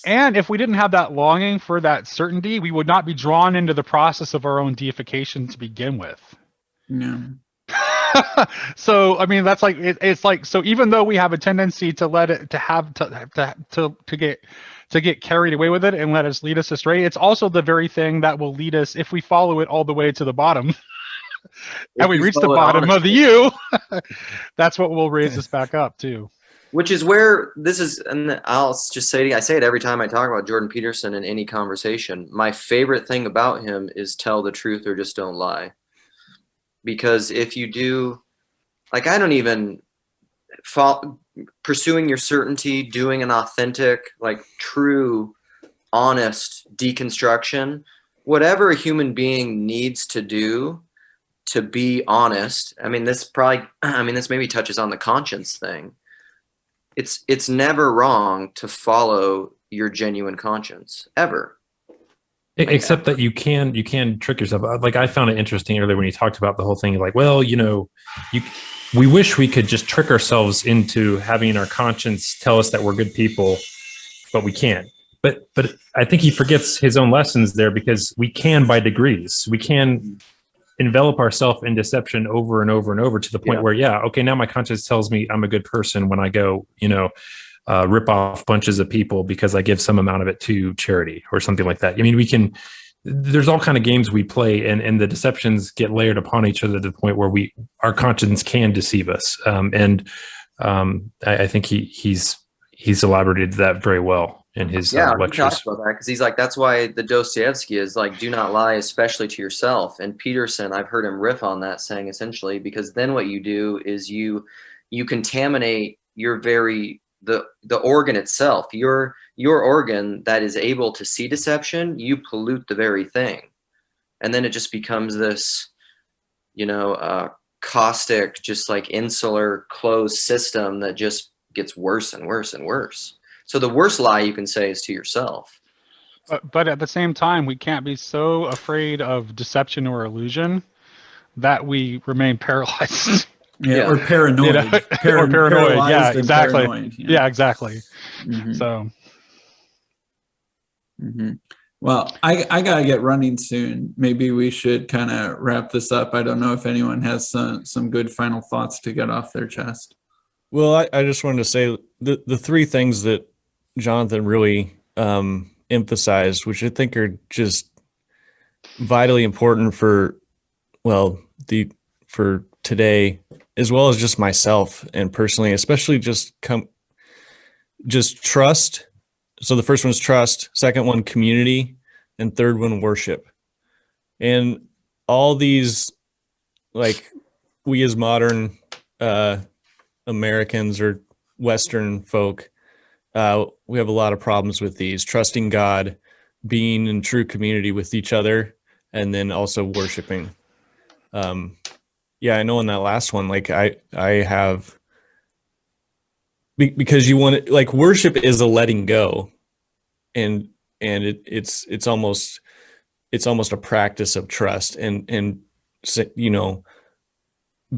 And if we didn't have that longing for that certainty, we would not be drawn into the process of our own deification to begin with. No. So I mean, that's like it's like, so even though we have a tendency to let it to get carried away with it and let us lead us astray, it's also the very thing that will lead us, if we follow it all the way to the bottom and we reach the bottom of the U, that's what will raise us back up too. Which is where this is, and I'll just say it, I say it every time I talk about Jordan Peterson in any conversation. My favorite thing about him is tell the truth or just don't lie. Because if you do, like, I don't even pursuing your certainty, doing an authentic, like true, honest deconstruction, whatever a human being needs to do to be honest. I mean, this maybe touches on the conscience thing. It's never wrong to follow your genuine conscience, ever. Except that you can trick yourself. Like, I found it interesting earlier when you talked about the whole thing. Like, well, we wish we could just trick ourselves into having our conscience tell us that we're good people, but we can't. But I think he forgets his own lessons there, because we can by degrees. We can envelop ourselves in deception over and over and over to the point where, okay, now my conscience tells me I'm a good person when I go, rip off bunches of people because I give some amount of it to charity or something like that. I mean, there's all kind of games we play, and the deceptions get layered upon each other to the point where our conscience can deceive us. I think he's elaborated that very well in his lectures. He talks about that because he's like, that's why the Dostoevsky is like, do not lie, especially to yourself. And Peterson, I've heard him riff on that, saying essentially, because then what you do is you contaminate your the organ itself, your organ that is able to see deception, you pollute the very thing. And then it just becomes this, caustic, just like insular closed system that just gets worse and worse and worse. So the worst lie you can say is to yourself. But at the same time, we can't be so afraid of deception or illusion that we remain paralyzed. Or paranoid. Or paranoid. Yeah, exactly. Paranoid, yeah, exactly. Mm-hmm. So. Mm-hmm. Well, I gotta get running soon. Maybe we should kind of wrap this up. I don't know if anyone has some good final thoughts to get off their chest. Well, I just wanted to say the three things that Jonathan really emphasized, which I think are just vitally important for today, as well as just myself and personally, especially just trust. So the first one is trust, second one, community, and third one, worship. And all these, like, we as modern Americans or Western folk, we have a lot of problems with these: trusting God, being in true community with each other, and then also worshiping. I know in that last one, like I have, because you want to, like, worship is a letting go, and it's almost a practice of trust and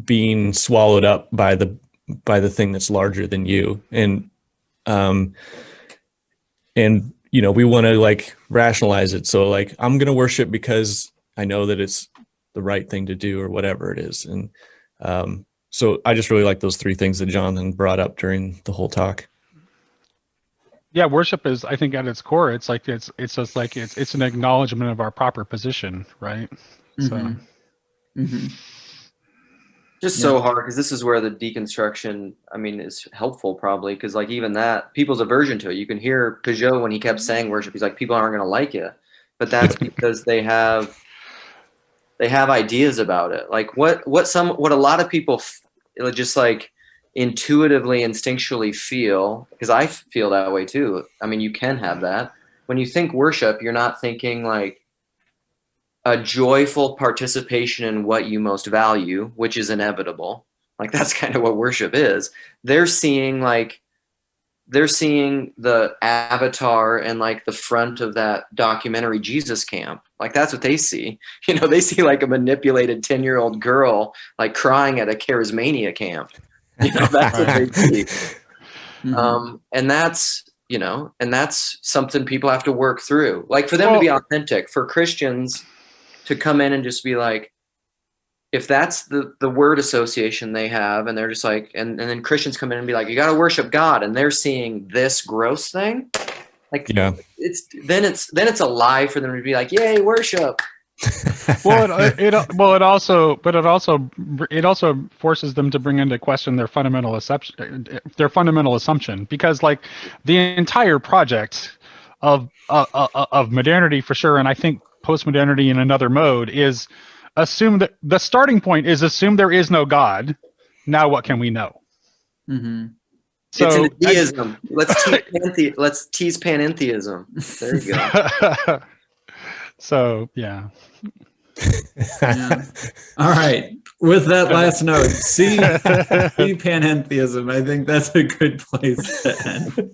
being swallowed up by the thing that's larger than you. And we want to, like, rationalize it. So, like, I'm going to worship because I know that it's the right thing to do or whatever it is. And so I just really like those three things that Jonathan brought up during the whole talk. Yeah, worship is, I think, at its core, it's like it's just like it's an acknowledgement of our proper position, right? Mm-hmm. So Mm-hmm. Just so hard, because this is where the deconstruction, is helpful probably, because, like, even that, people's aversion to it. You can hear Peugeot when he kept saying worship. He's like, people aren't going to like it, but that's because they have ideas about it. Like what a lot of people just, like, intuitively, instinctually feel, because I feel that way too. I mean, you can have that. When you think worship, you're not thinking like a joyful participation in what you most value, which is inevitable. Like that's kind of what worship is. They're seeing the avatar and like the front of that documentary Jesus Camp. Like that's what they see. You know, they see like a manipulated 10-year-old girl like crying at a charismania camp. You know, that's what they see. And that's, you know, and that's something people have to work through. Like for them to be authentic, for Christians to come in and just be like, if that's the word association they have, and they're just like, and then Christians come in and be like, you got to worship God, and they're seeing this gross thing, like, yeah, it's a lie for them to be like, yay, worship. It also forces them to bring into question their fundamental assumption, because like the entire project of modernity, for sure, and I think postmodernity in another mode, is assume that the starting point is assume there is no God. Now what can we know? So it's an theism. Let's tease panentheism. There you go. So yeah. All right. With that last note, see panentheism. I think that's a good place to end.